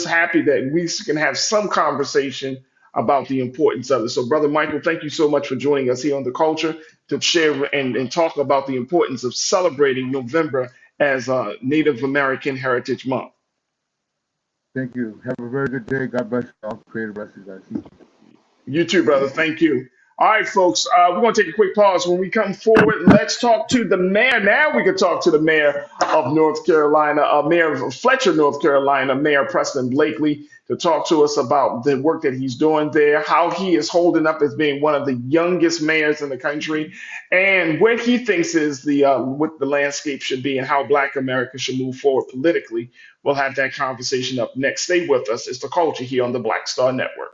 happy that we can have some conversation about the importance of it. So, Brother Michael, thank you so much for joining us here on The Culture to share and talk about the importance of celebrating November as Native American Heritage Month. Thank you. Have a very good day. God bless you all. Creative rest of you guys. You too, brother. Thank you. All right, folks, we're going to take a quick pause. When we come forward, let's talk to the mayor. Now we can talk to the mayor of North Carolina, mayor of Fletcher, North Carolina, Mayor Preston Blakeley, to talk to us about the work that he's doing there, how he is holding up as being one of the youngest mayors in the country, and what he thinks is what the landscape should be and how Black America should move forward politically. We'll have that conversation up next. Stay with us. It's The Culture here on the Black Star Network.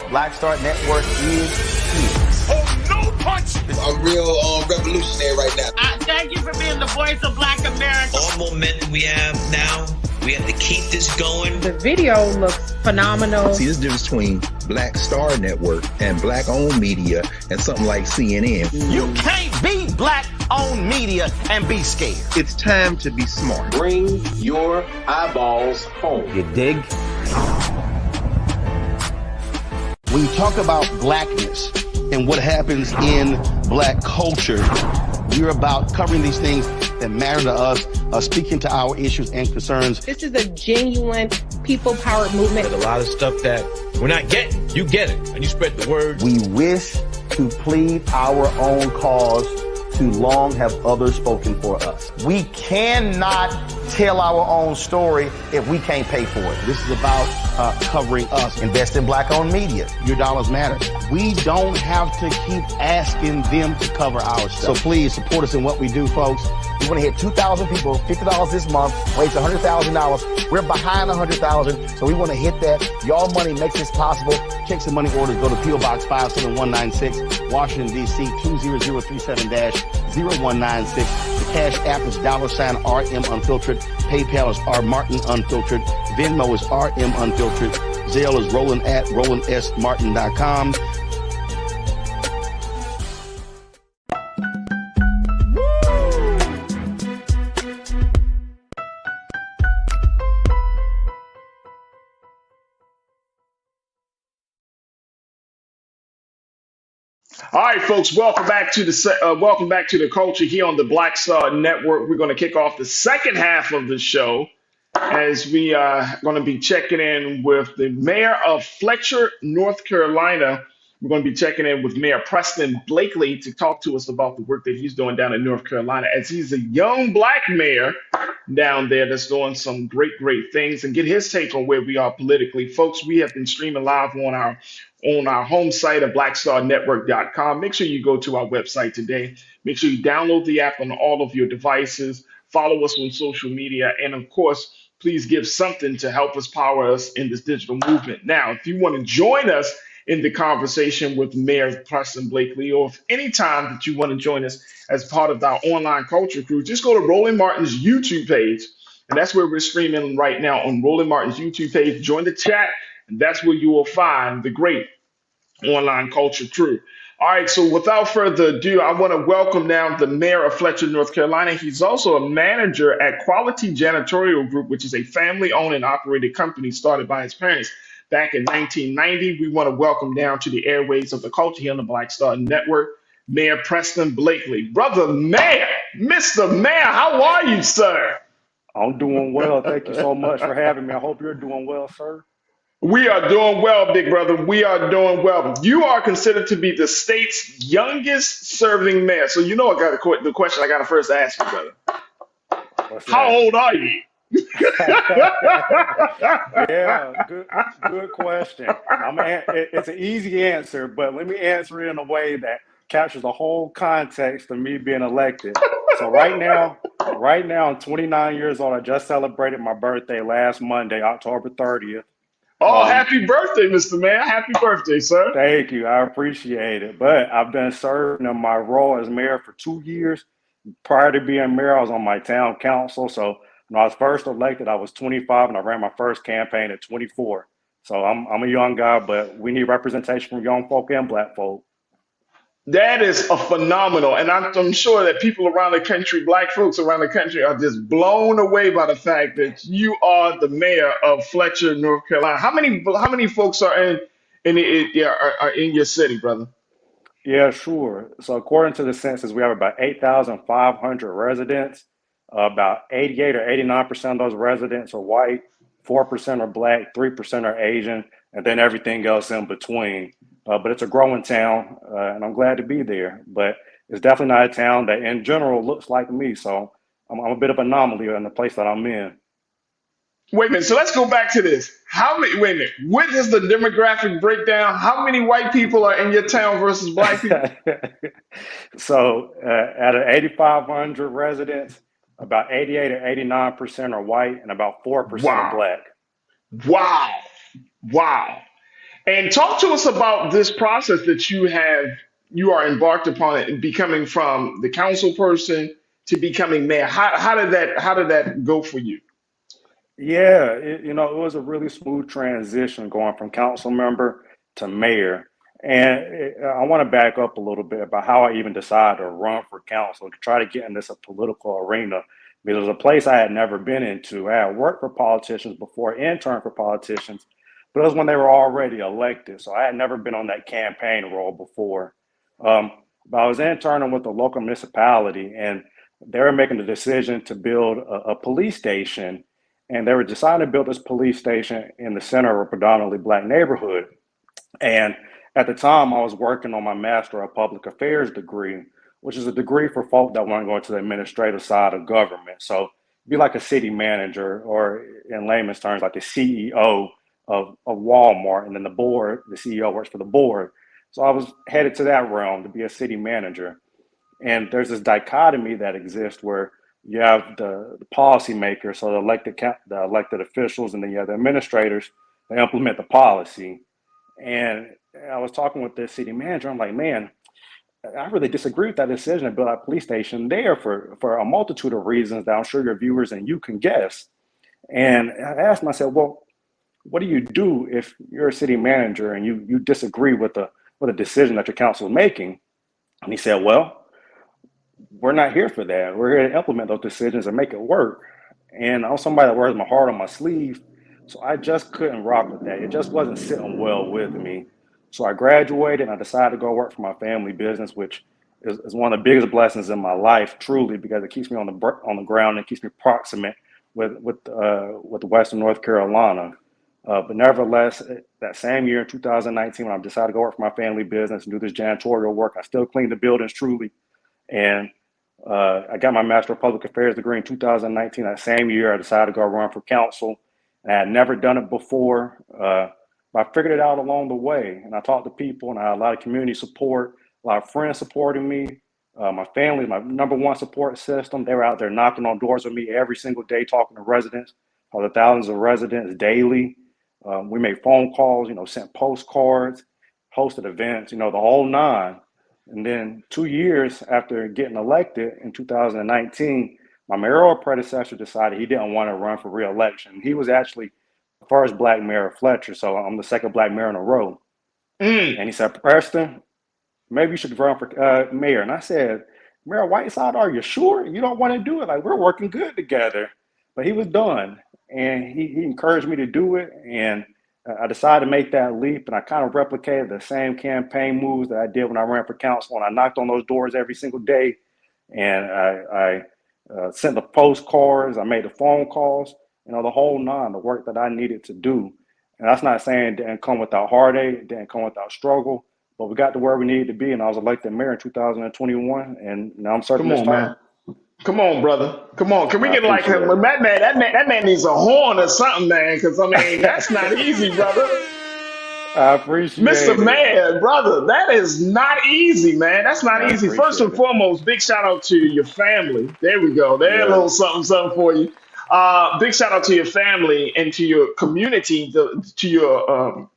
Black Star Network is here. I'm real revolutionary right now. Thank you for being the voice of Black America. All momentum we have now, we have to keep this going. The video looks phenomenal. See, there's a difference between Black Star Network and black-owned media and something like CNN. You can't be black-owned media and be scared. It's time to be smart. Bring your eyeballs home. You dig? When you talk about blackness and what happens in black culture, we're about covering these things that matter to us, speaking to our issues and concerns. This is a genuine people-powered movement. There's a lot of stuff that we're not getting. You get it, and you spread the word. We wish to plead our own cause. Too long have others spoken for us. We cannot tell our own story if we can't pay for it. This is about covering us. Invest in black-owned media. Your dollars matter. We don't have to keep asking them to cover our stuff. So please support us in what we do, folks. We want to hit 2,000 people, $50 this month, raise $100,000. We're behind 100,000, so we want to hit that. Y'all money makes this possible. Check some money orders. Go to P.O. Box 57196, Washington, D.C. 20037-0196. The Cash App is $RM Unfiltered. PayPal is R Martin Unfiltered. Venmo is RM Unfiltered. Zelle is Roland at RolandSMartin.com. All right, folks, welcome back to the culture here on the Black Star Network. We're going to kick off the second half of the show as we are going to be checking in with the mayor of Fletcher, North Carolina. We're going to be checking in with Mayor Preston Blakeley to talk to us about the work that he's doing down in North Carolina, as he's a young black mayor down there that's doing some great things, and get his take on where we are politically. Folks, we have been streaming live on our home site at blackstarnetwork.com. Make sure you go to our website today. Make sure you download the app on all of your devices. Follow us on social media. And of course, please give something to help us power us in this digital movement. Now, if you want to join us in the conversation with Mayor Preston Blakeley, or if any time that you want to join us as part of our online culture crew, just go to Roland Martin's YouTube page. And that's where we're streaming right now, on Roland Martin's YouTube page. Join the chat, and that's where you will find the great online culture crew. All right, so without further ado, I want to welcome now the mayor of Fletcher, North Carolina. He's also a manager at Quality Janitorial Group, which is a family-owned and operated company started by his parents back in 1990. We want to welcome down to the airways of the culture here on the Black Star Network, Mayor Preston Blakeley. Brother Mayor, Mr. Mayor, how are you, sir? I'm doing well. Thank you so much for having me. I hope you're doing well, sir. We are doing well, big brother. We are doing well. You are considered to be the state's youngest serving mayor. So you know I got the question I got to first ask you, brother. How old are you? Yeah, good question. It's an easy answer, but let me answer it in a way that captures the whole context of me being elected. So right now I'm 29 years old. I just celebrated my birthday last Monday, October 30th. Oh, happy birthday, Mr. Mayor. Happy birthday, sir. Thank you. I appreciate it. But I've been serving in my role as mayor for 2 years. Prior to being mayor, I was on my town council. So when I was first elected, I was 25, and I ran my first campaign at 24. So I'm a young guy, but we need representation from young folk and black folk. That is a phenomenal, and I'm sure that people around the country, black folks around the country, are just blown away by the fact that you are the mayor of Fletcher, North Carolina. How many folks are in your city, brother? Yeah, sure. So according to the census, we have about 8,500 residents. About 88 or 89% of those residents are white, 4% are black, 3% are Asian, and then everything else in between. But it's a growing town, and I'm glad to be there. But it's definitely not a town that, in general, looks like me. So I'm a bit of an anomaly in the place that I'm in. Wait a minute. So let's go back to this. Wait a minute. What is the demographic breakdown? How many white people are in your town versus black people? So out of 8,500 residents, about 88 or 89% are white, and about 4% are black. Wow. And talk to us about this process that you are embarked upon, it becoming from the council person to becoming mayor. How did that go for you? Yeah, it was a really smooth transition going from council member to mayor. And I want to back up a little bit about how I even decided to run for council, to try to get in this political arena. Because it was a place I had never been into. I had worked for politicians before, interned for politicians, but it was when they were already elected. So I had never been on that campaign role before. But I was interning with the local municipality, and they were making the decision to build a police station. And they were deciding to build this police station in the center of a predominantly Black neighborhood. And at the time, I was working on my Master of Public Affairs degree, which is a degree for folk that want to go into the administrative side of government. So be like a city manager, or in layman's terms, like the CEO of Walmart, and then the CEO works for the board. So I was headed to that realm to be a city manager. And there's this dichotomy that exists where you have the policymakers, so the elected officials, and then you have the administrators that implement the policy. And I was talking with the city manager. I'm like, man, I really disagree with that decision to build a police station there for a multitude of reasons that I'm sure your viewers and you can guess. And I asked him, I said, well, what do you do if you're a city manager and you disagree with a decision that your council is making? And he said, well, we're not here for that. We're here to implement those decisions and make it work. And I'm somebody that wears my heart on my sleeve, so I just couldn't rock with that. It just wasn't sitting well with me. So I graduated and I decided to go work for my family business, which is one of the biggest blessings in my life, truly, because it keeps me on the ground and keeps me proximate with Western North Carolina. But nevertheless, that same year in 2019, when I decided to go work for my family business and do this janitorial work, I still cleaned the buildings, truly. And I got my Master of Public Affairs degree in 2019. That same year, I decided to go run for council. I had never done it before, but I figured it out along the way. And I talked to people, and I had a lot of community support, a lot of friends supporting me. My family, my number one support system. They were out there knocking on doors with me every single day, talking to residents, or the thousands of residents daily. We made phone calls, sent postcards, hosted events, the whole nine. And then 2 years after getting elected in 2019, my mayoral predecessor decided he didn't want to run for re-election. He was actually the first Black mayor of Fletcher, so I'm the second Black mayor in a row. And he said, Preston, maybe you should run for mayor. And I said, Mayor Whiteside, are you sure? You don't want to do it? Like, we're working good together. But he was done, and he encouraged me to do it. And I decided to make that leap, and I kind of replicated the same campaign moves that I did when I ran for council. And I knocked on those doors every single day, and I sent the postcards, I made the phone calls, the whole nine, the work that I needed to do. And that's not saying it didn't come without heartache, it didn't come without struggle, but we got to where we needed to be, and I was elected mayor in 2021, and now I'm serving this term. Man. Come on, brother. Come on. Can we get like him? That man needs a horn or something, man, because that's not easy, brother. I appreciate Mr. it. Man, brother, that is not easy, man. That's not easy. First and foremost, big shout out to your family. There we go. There's a little something for you. Big shout out to your family and to your community, to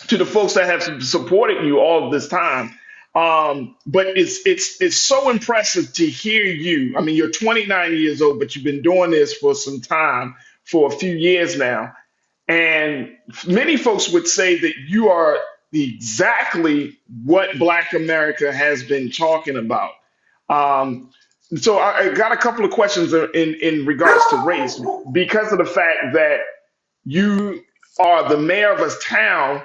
the folks that have supported you all this time. But it's so impressive to hear you. I mean, you're 29 years old, but you've been doing this for some time, for a few years now. And many folks would say that you are exactly what Black America has been talking about. So I got a couple of questions in regards to race, because of the fact that you are the mayor of a town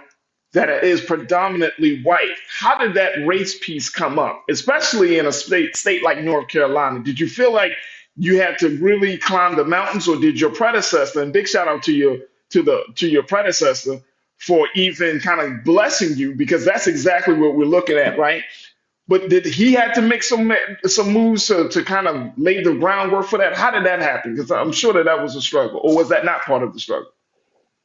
that is predominantly white. How did that race piece come up, especially in a state like North Carolina? Did you feel like you had to really climb the mountains, or did your predecessor, and big shout out to your predecessor for even kind of blessing you, because that's exactly what we're looking at, right? But did he have to make some moves to kind of lay the groundwork for that? How did that happen? Because I'm sure that was a struggle, or was that not part of the struggle?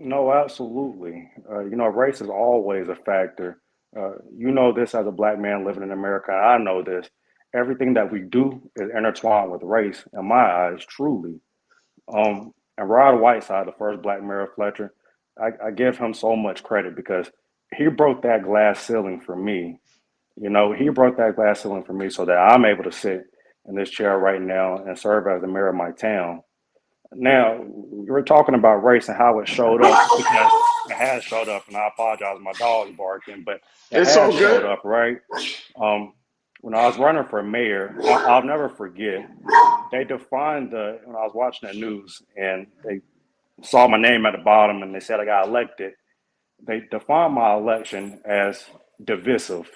No, absolutely. Race is always a factor. This as a Black man living in America. I know this. Everything that we do is intertwined with race, in my eyes, truly. And Rod Whiteside, the first Black mayor of Fletcher, I give him so much credit, because he broke that glass ceiling for me. He broke that glass ceiling for me so that I'm able to sit in this chair right now and serve as the mayor of my town. Now, we're talking about race and how it showed up, because it has showed up, and I apologize, my dog's barking, but it It's has all showed good. up, right? When I was running for mayor, I'll never forget, they defined when I was watching the news and they saw my name at the bottom and they said I got elected, they defined my election as divisive.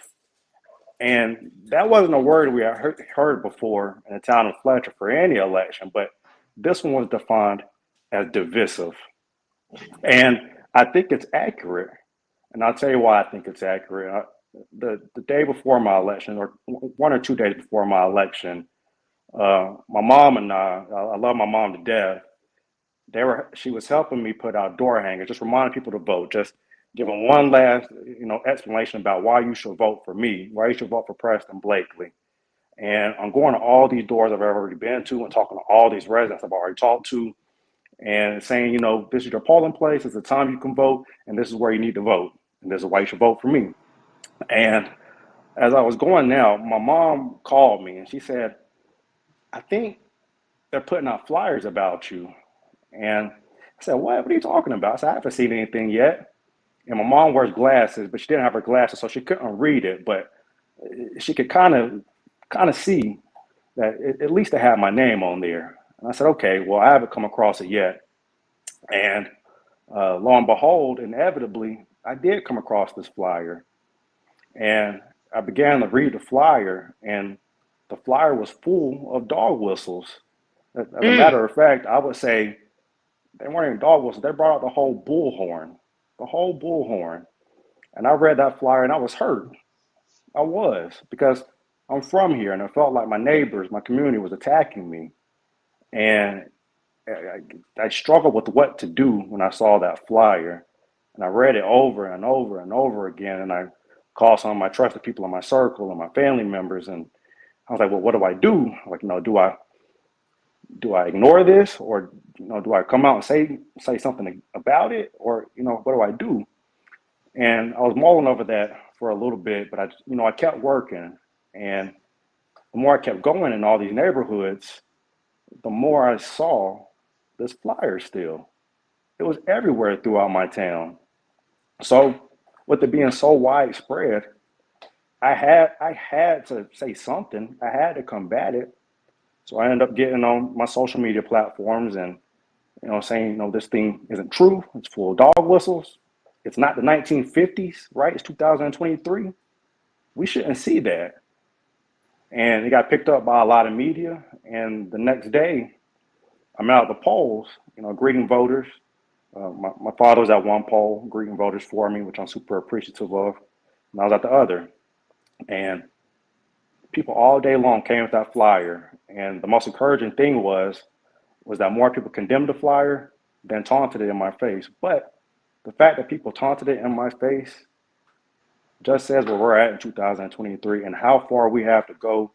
And that wasn't a word we had heard before in the town of Fletcher for any election, but this one was defined as divisive. And I think it's accurate. And I'll tell you why I think it's accurate. The day before my election, or 1 or 2 days before my election, my mom and I love my mom to death. She was helping me put out door hangers, just reminding people to vote, just giving one last, explanation about why you should vote for me, why you should vote for Preston Blakeley. And I'm going to all these doors I've already been to and talking to all these residents I've already talked to and saying, this is your polling place, it's the time you can vote, and this is where you need to vote, and this is why you should vote for me. And as I was going now, my mom called me and she said, I think they're putting out flyers about you. And I said, what are you talking about? I said, I haven't seen anything yet. And my mom wears glasses, but she didn't have her glasses, so she couldn't read it, but she could kind of see that at least they had my name on there. And I said, okay, well, I haven't come across it yet. And lo and behold, inevitably, I did come across this flyer. And I began to read the flyer, and the flyer was full of dog whistles. As a matter of fact, I would say they weren't even dog whistles. They brought out the whole bullhorn. And I read that flyer and I was hurt. I was, because I'm from here and it felt like my neighbors, my community was attacking me. And I struggled with what to do when I saw that flyer. And I read it over and over and over again. And I called some of my trusted people in my circle and my family members. And I was like, well, what do I do? Like, do I ignore this, or do I come out and say something about it, or what do I do? And I was mulling over that for a little bit, but I kept working, and the more I kept going in all these neighborhoods, the more I saw this flyer still. It was everywhere throughout my town. So with it being so widespread, I had to say something. I had to combat it. So I ended up getting on my social media platforms and, saying, this thing isn't true. It's full of dog whistles. It's not the 1950s, right? It's 2023. We shouldn't see that. And it got picked up by a lot of media. And the next day, I'm out at the polls, greeting voters. My father was at one poll, greeting voters for me, which I'm super appreciative of. And I was at the other. And people all day long came with that flyer. And the most encouraging thing was that more people condemned the flyer than taunted it in my face. But the fact that people taunted it in my face just says where we're at in 2023 and how far we have to go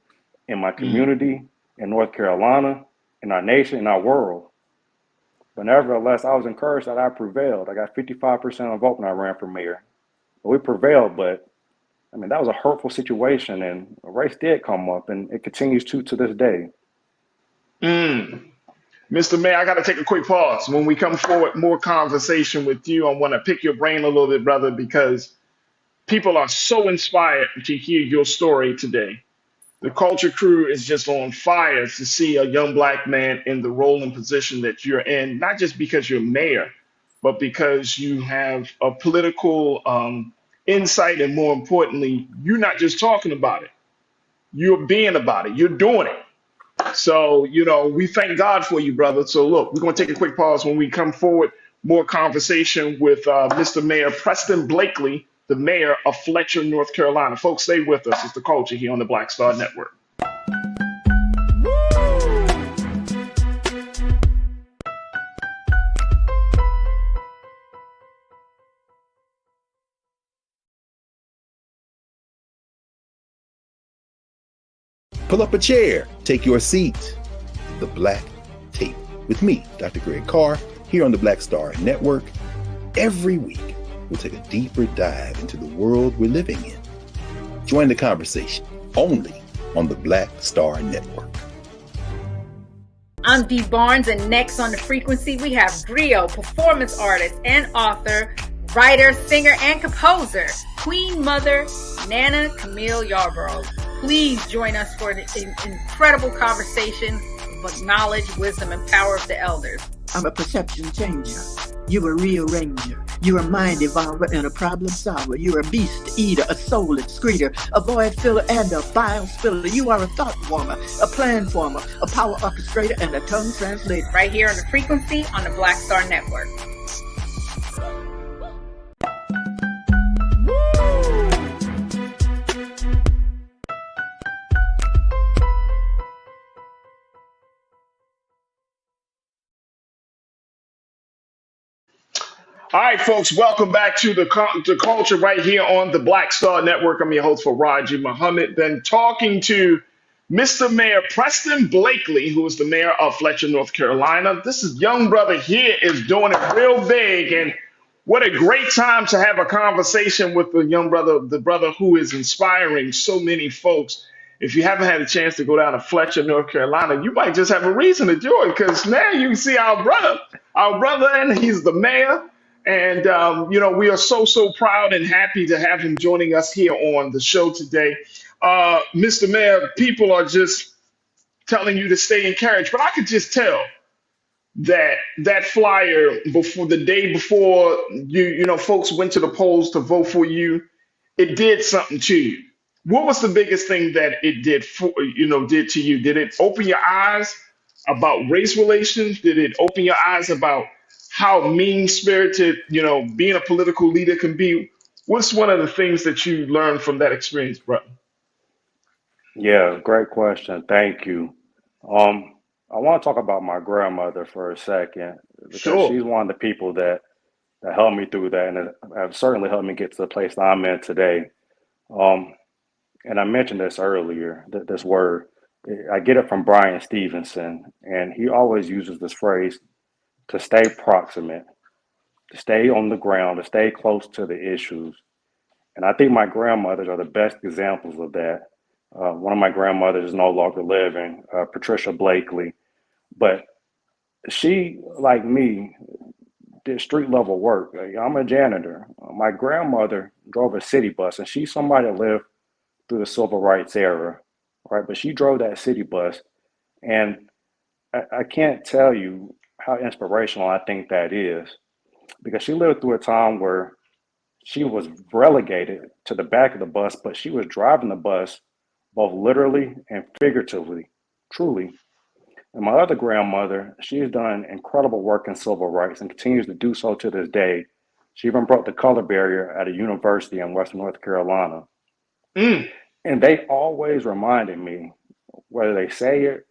in my community, in North Carolina, in our nation, in our world. But nevertheless, I was encouraged that I prevailed. I got 55% of the vote when I ran for mayor. But we prevailed, but that was a hurtful situation, and a race did come up, and it continues to this day. Mr. Mayor, I got to take a quick pause. When we come forward, more conversation with you. I want to pick your brain a little bit, brother, because people are so inspired to hear your story today. The culture crew is just on fire to see a young black man in the role and position that you're in, not just because you're mayor, but because you have a political insight, and more importantly, you're not just talking about it. You're being about it. You're doing it. So, we thank God for you, brother. So, look, we're going to take a quick pause. When we come forward, more conversation with Mr. Mayor Preston Blakeley, the mayor of Fletcher, North Carolina. Folks, stay with us. It's The Culture here on the Black Star Network. Pull up a chair, take your seat. The Black Tape with me, Dr. Greg Carr, here on the Black Star Network. Every week, we'll take a deeper dive into the world we're living in. Join the conversation only on the Black Star Network. I'm Dee Barnes, and next on The Frequency, we have griot, performance artist and author, writer, singer, and composer, Queen Mother Nana Camille Yarborough. Please join us for an incredible conversation of knowledge, wisdom, and power of the elders. I'm a perception changer. You're a rearranger. You're a mind evolver and a problem solver. You're a beast eater, a soul excreter, a void filler, and a bile spiller. You are a thought warmer, a plan former, a power orchestrator, and a tongue translator. Right here on The Frequency on the Black Star Network. All right, folks, welcome back to the culture right here on the Black Star Network. I'm your host, Farajii Muhammad. Been talking to Mr. Mayor Preston Blakeley, who is the mayor of Fletcher, North Carolina. This is young brother here is doing it real big, and what a great time to have a conversation with the young brother, the brother who is inspiring so many folks. If you haven't had a chance to go down to Fletcher, North Carolina, you might just have a reason to do it, because now you can see our brother, and he's the mayor. And, we are so proud and happy to have him joining us here on the show today. Mr. Mayor, people are just telling you to stay encouraged, but I could just tell that flyer before the day before folks went to the polls to vote for you, it did something to you. What was the biggest thing that it did to you? Did it open your eyes about race relations? Did it open your eyes about how mean-spirited, being a political leader can be? What's one of the things that you learned from that experience, brother? Yeah, great question. Thank you. I want to talk about my grandmother for a second, because she's one of the people that helped me through that, and have certainly helped me get to the place that I'm in today. And I mentioned this earlier, this word. I get it from Brian Stevenson, and he always uses this phrase, to stay proximate, to stay on the ground, to stay close to the issues. And I think my grandmothers are the best examples of that. One of my grandmothers is no longer living, Patricia Blakeley, but she, like me, did street level work. I'm a janitor. My grandmother drove a city bus, and she's somebody that lived through the civil rights era, right? But she drove that city bus, and I can't tell you how inspirational I think that is, because she lived through a time where she was relegated to the back of the bus, but she was driving the bus both literally and figuratively, truly. And my other grandmother, she's done incredible work in civil rights and continues to do so to this day. She even broke the color barrier at a university in Western North Carolina. And they always reminded me, whether they say it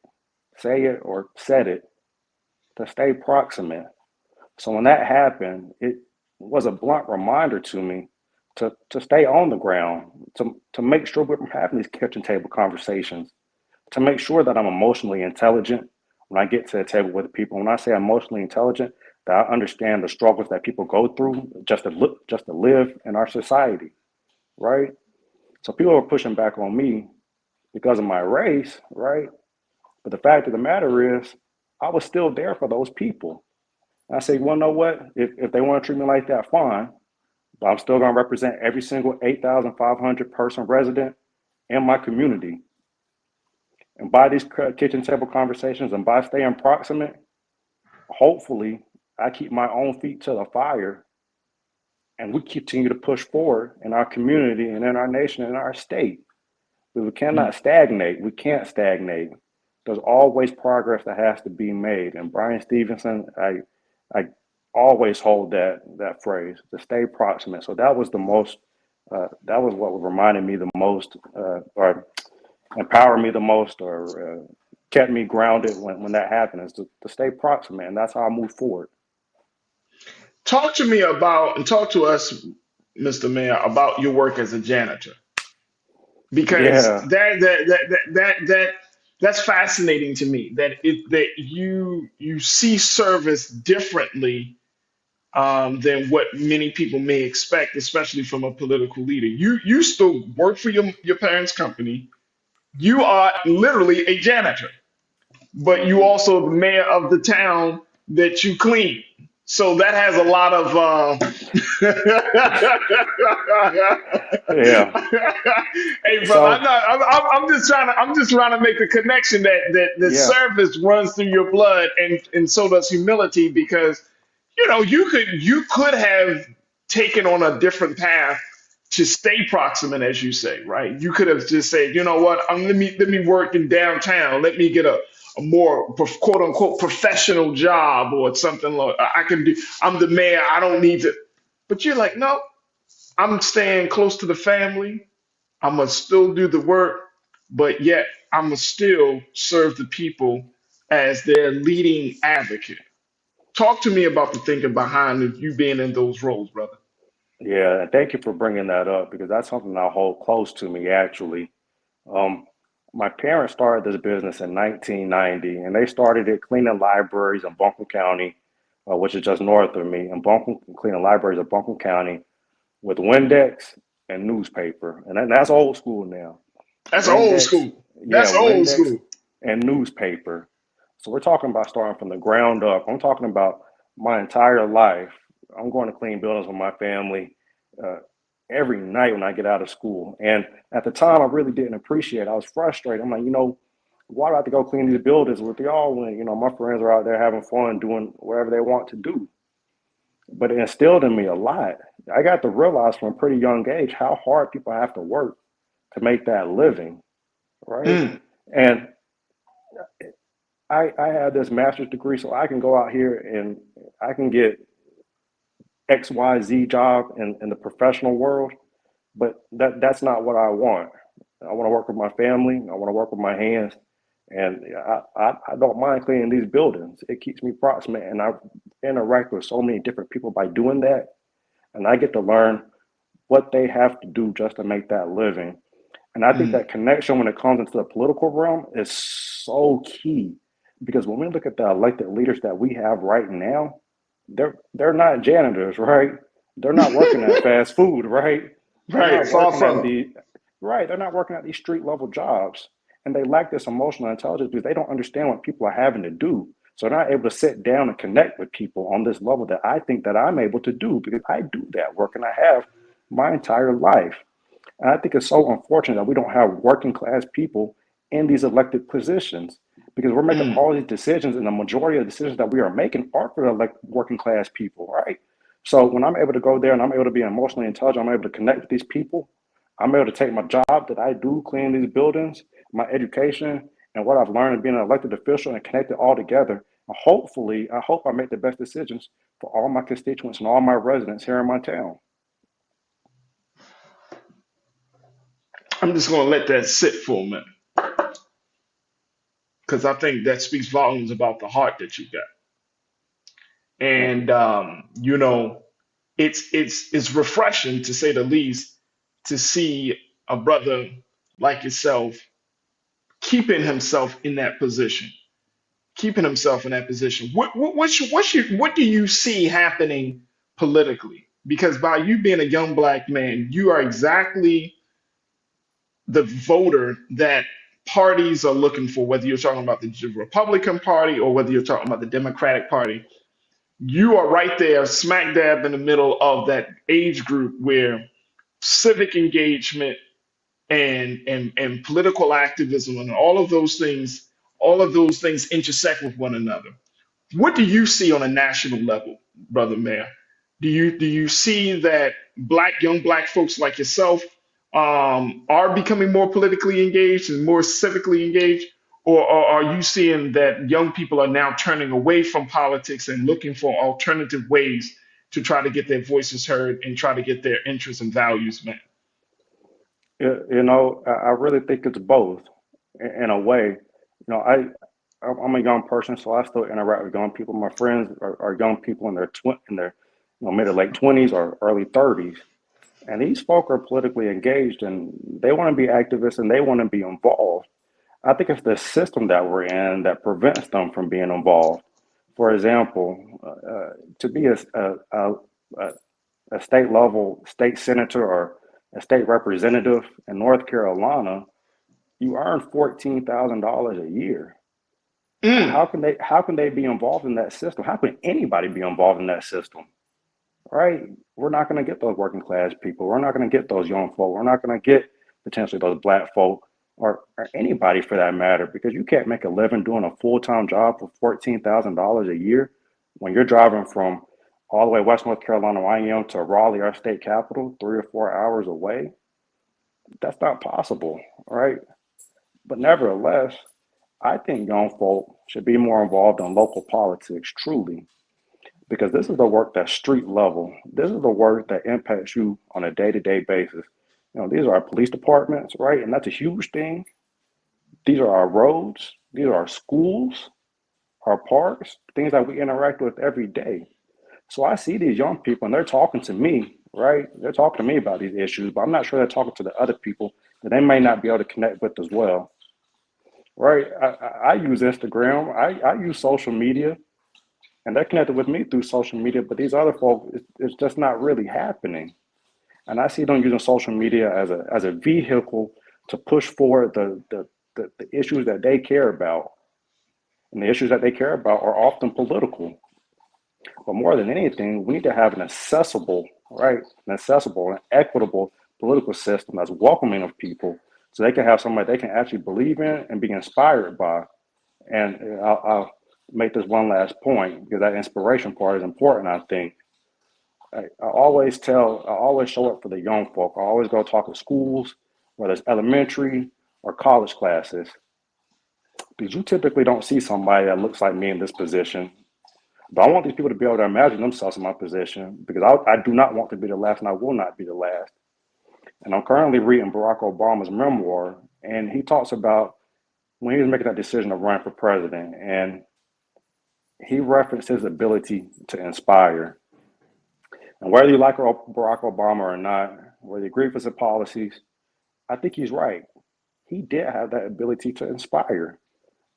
or said it, to stay proximate. So when that happened, it was a blunt reminder to me to stay on the ground, to make sure we're having these kitchen table conversations, to make sure that I'm emotionally intelligent when I get to the table with people. When I say emotionally intelligent, that I understand the struggles that people go through just to live in our society, right? So people are pushing back on me because of my race, right? But the fact of the matter is, I was still there for those people. And I say, well, know what? If they want to treat me like that, fine. But I'm still going to represent every single 8,500 person resident in my community. And by these kitchen table conversations and by staying proximate, hopefully I keep my own feet to the fire, and we continue to push forward in our community and in our nation and our state. But we cannot stagnate. We can't stagnate. There's always progress that has to be made. And Brian Stevenson, I always hold that phrase, to stay proximate. So that was that was what reminded me the most, or empowered me the most, or kept me grounded when that happened, is to stay proximate. And that's how I move forward. Talk to us, Mr. Mayor, about your work as a janitor, because that's fascinating to me. That you see service differently than what many people may expect, especially from a political leader. You still work for your parents' company. You are literally a janitor, but you also the mayor of the town that you clean. So that has a lot of Yeah. hey brother, So I'm just trying to make the connection that yeah, service runs through your blood, and so does humility, because you could have taken on a different path to stay proximate, as you say, right? You could have just said, you know what, let me work in downtown. Let me get a more quote unquote professional job or something like I can do. I'm the mayor. I don't need to. But you're like, no, I'm staying close to the family. I'm gonna still do the work, but yet I'm gonna still serve the people as their leading advocate. Talk to me about the thinking behind you being in those roles, brother. yeah. And thank you for bringing that up because that's something I hold close to me actually. Um, my parents started this business in 1990, and they started it cleaning libraries in Buncombe County, which is just north of me, and cleaning libraries in Buncombe County with Windex and newspaper, and that's old school now. That's old Windex, school. yeah, That's old Windex school. and newspaper. So we're talking about starting from the ground up. I'm talking about my entire life. I'm going to clean buildings with my family uh, every night when I get out of school. And at the time, I really didn't appreciate it. I was frustrated. I'm like, why do I have to go clean these buildings with y'all when, my friends are out there having fun doing whatever they want to do? But it instilled in me a lot. I got to realize from a pretty young age how hard people have to work to make that living, right? Mm. And I have this master's degree, so I can go out here and I can get XYZ job in the professional world, but that's not what I want. I want to work with my family. I want to work with my hands, and I don't mind cleaning these buildings. It keeps me proximate, and I interact with so many different people by doing that, and I get to learn what they have to do just to make that living. And I think Mm. that connection when it comes into the political realm is so key because when we look at the elected leaders that we have right now, they're not janitors, right? They're not working at fast food, right? They're Right, not far working at from. the right, they're not working at these street level jobs. And they lack this emotional intelligence because they don't understand what people are having to do. So they're not able to sit down and connect with people on this level that I think that I'm able to do because I do that work and I have my entire life. And I think it's so unfortunate that we don't have working class people in these elected positions because we're making Mm. all these decisions, and the majority of the decisions that we are making are for working class people, right? So when I'm able to go there and I'm able to be emotionally intelligent, I'm able to connect with these people. I'm able to take my job that I do, cleaning these buildings, my education, and what I've learned being an elected official and connect it all together. And hopefully, I hope I make the best decisions for all my constituents and all my residents here in my town. I'm just gonna let that sit for a minute because I think that speaks volumes about the heart that you got. Thank you. And it's refreshing to say the least to see a brother like yourself keeping himself in that position, keeping himself in that position. What do you see happening politically? Because by you being a young black man, you are exactly the voter that parties are looking for, whether you're talking about the Republican Party or whether you're talking about the Democratic Party. You are right there, smack dab in the middle of that age group where civic engagement and political activism and all of those things intersect with one another. What do you see on a national level, Brother Mayor? Do you see that young black folks like yourself are becoming more politically engaged and more civically engaged, or are you seeing that young people are now turning away from politics and looking for alternative ways to try to get their voices heard and try to get their interests and values met? I really think it's both in a way. I'm a young person, so I still interact with young people. My friends are young people in their mid to late 20s or early 30s, and these folk are politically engaged and they want to be activists and they want to be involved. I think it's the system that we're in that prevents them from being involved. For example, to be a, a state level state senator or a state representative in North Carolina, You earn $14,000 a year. Mm. How can they be involved in that system? How can anybody be involved in that system? Right? We're not going to get those working class people. We're not going to get those young folk. We're not going to get potentially those black folk or anybody for that matter, because you can't make a living doing a full-time job for $14,000 a year when you're driving from all the way West North Carolina, where I am, to Raleigh, our state capital, 3 or 4 hours away. That's not possible, right? But nevertheless, I think young folk should be more involved in local politics, truly, because this is the work that's street level. This is the work that impacts you on a day-to-day basis. You know, these are our police departments, right? And that's a huge thing. These are our roads. These are our schools, our parks, things that we interact with every day. So I see these young people and they're talking to me, right? They're talking to me about these issues, but I'm not sure they're talking to the other people that they may not be able to connect with as well. Right? I use Instagram. I use social media, and they're connected with me through social media, but these other folks, it's just not really happening. And I see them using social media as a vehicle to push forward the issues that they care about. And the issues that they care about are often political. But more than anything, we need to have an accessible, right? An accessible and equitable political system that's welcoming of people, so they can have somebody they can actually believe in and be inspired by. And I'll make this one last point, because that inspiration part is important, I think. I always show up for the young folk. I always go talk at schools, whether it's elementary or college classes, because you typically don't see somebody that looks like me in this position. But I want these people to be able to imagine themselves in my position, because I do not want to be the last, and I will not be the last. And I'm currently reading Barack Obama's memoir, and he talks about when he was making that decision to run for president, and he referenced his ability to inspire. And whether you like Barack Obama or not, whether you agree with his policies, I think he's right. He did have that ability to inspire.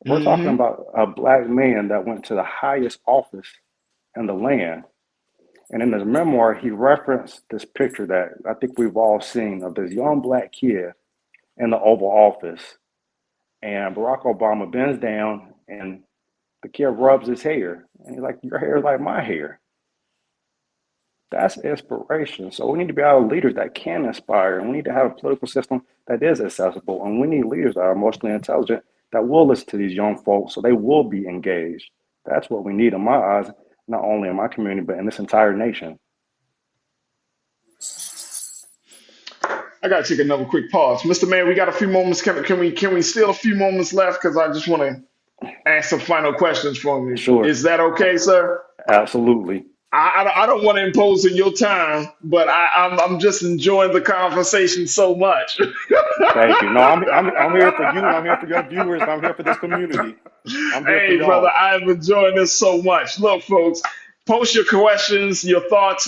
We're talking about a black man that went to the highest office in the land. And in his memoir, he referenced this picture that I think we've all seen of this young black kid in the Oval Office. And Barack Obama bends down and the kid rubs his hair. And he's like, your hair is like my hair. That's inspiration. So we need to be our leaders that can inspire. And we need to have a political system that is accessible. And we need leaders that are emotionally intelligent that will listen to these young folks so they will be engaged. That's what we need in my eyes, not only in my community, but in this entire nation. I gotta take another quick pause. Mr. Mayor, we got a few moments. Can we steal a few moments left? Because I just want to ask some final questions from you. Sure. Is that okay, sir? Absolutely. I don't want to impose on your time, but I'm just enjoying the conversation so much. Thank you. No, I'm here for you. I'm here for your viewers. I'm here for this community. Hey, brother, I'm enjoying this so much. Look, folks, post your questions, your thoughts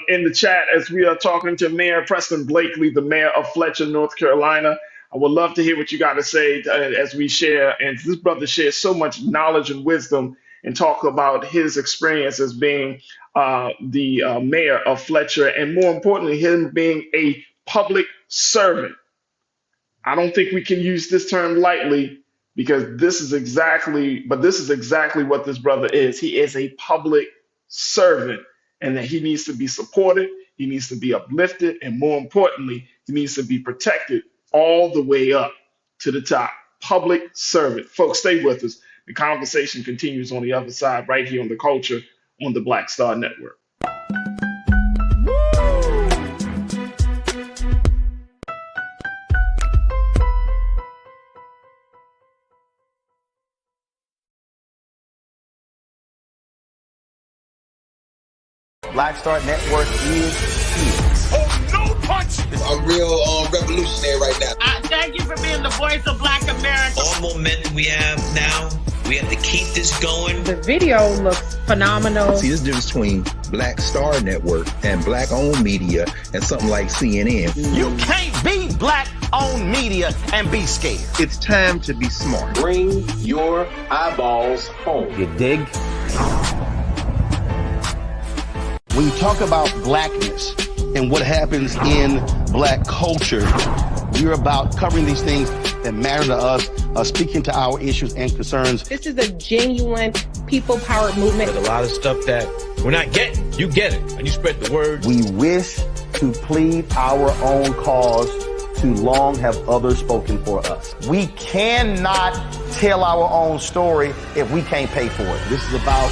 in the chat as we are talking to Mayor Preston Blakeley, the mayor of Fletcher, North Carolina. I would love to hear what you got to say as we share. And this brother shares so much knowledge and wisdom and talk about his experience as being the mayor of Fletcher, and more importantly, him being a public servant. I don't think we can use this term lightly, because this is exactly what this brother is. He is a public servant, and that he needs to be supported, he needs to be uplifted, and more importantly, he needs to be protected all the way up to the top. Public servant. Folks, stay with us. The conversation continues on the other side, right here on The Culture on the Black Star Network. Black Star Network is here. Oh, no punch! I'm real revolutionary right now. Thank you for being the voice of Black America. All momentum we have now, we have to keep this going. The video looks phenomenal. See, this difference between Black Star Network and black-owned media and something like CNN. You can't be black-owned media and be scared. It's time to be smart. Bring your eyeballs home. You dig? When you talk about blackness and what happens in black culture, We're about covering these things that matter to us, speaking to our issues and concerns. This is a genuine people-powered movement. There's a lot of stuff that we're not getting. You get it, and you spread the word. We wish to plead our own cause. Too long have others spoken for us. We cannot tell our own story if we can't pay for it. This is about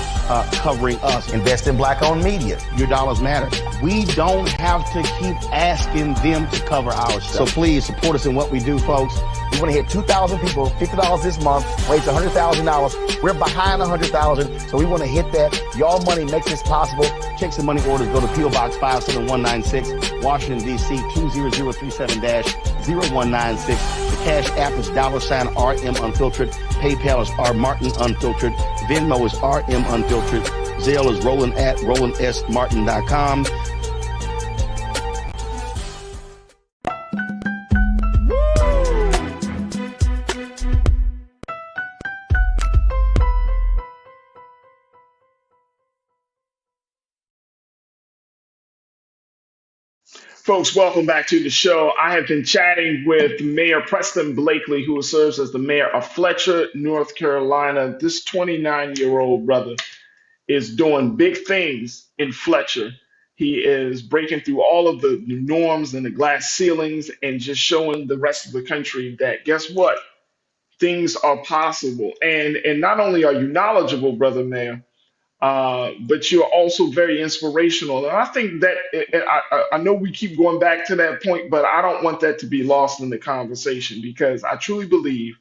covering us. Invest in black-owned media. Your dollars matter. We don't have to keep asking them to cover our stuff. So please support us in what we do, folks. We want to hit 2,000 people, $50 this month, raise $100,000. We're behind 100,000, so we want to hit that. Y'all money makes this possible. Checks and money orders go to P.O. Box 57196, Washington, D.C. 20037-0196. The Cash App is $RM Unfiltered. PayPal is R Martin Unfiltered. Venmo is RM Unfiltered. Zelle is roland@rolandsmartin.com. Folks, welcome back to the show. I have been chatting with Mayor Preston Blakeley, who serves as the mayor of Fletcher, North Carolina. This 29-year-old brother is doing big things in Fletcher. He is breaking through all of the norms and the glass ceilings and just showing the rest of the country that, guess what? Things are possible. And not only are you knowledgeable, Brother Mayor, but you're also very inspirational. And I think that I know we keep going back to that point, but I don't want that to be lost in the conversation, because I truly believe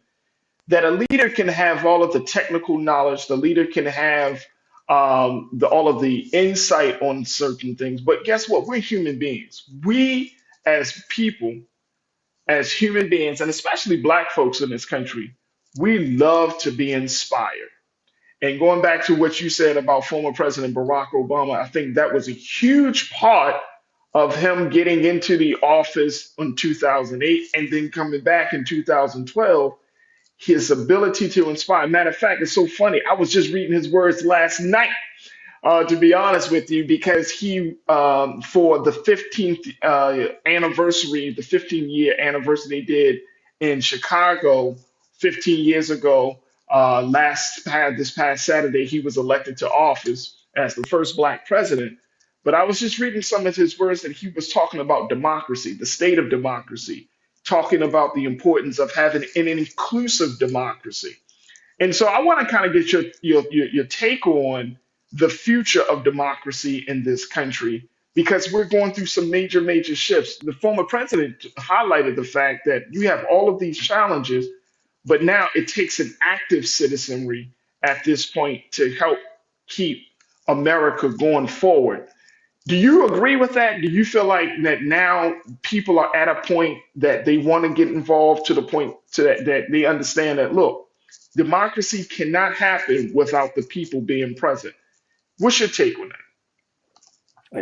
that a leader can have all of the technical knowledge, the leader can have all of the insight on certain things. But guess what? We're human beings. We as people, as human beings, and especially Black folks in this country, we love to be inspired. And going back to what you said about former President Barack Obama, I think that was a huge part of him getting into the office in 2008 and then coming back in 2012, his ability to inspire. Matter of fact, it's so funny. I was just reading his words last night, to be honest with you, because he, for the 15th anniversary, the 15-year anniversary they did in Chicago 15 years ago, this past Saturday, he was elected to office as the first Black president. But I was just reading some of his words, and he was talking about democracy, the state of democracy, talking about the importance of having an inclusive democracy. And so I want to kind of get your take on the future of democracy in this country, because we're going through some major shifts. The former president highlighted the fact that you have all of these challenges, but now it takes an active citizenry at this point to help keep America going forward. Do you agree with that? Do you feel like that now people are at a point that they want to get involved, to the point that they understand that, look, democracy cannot happen without the people being present? What's your take on that?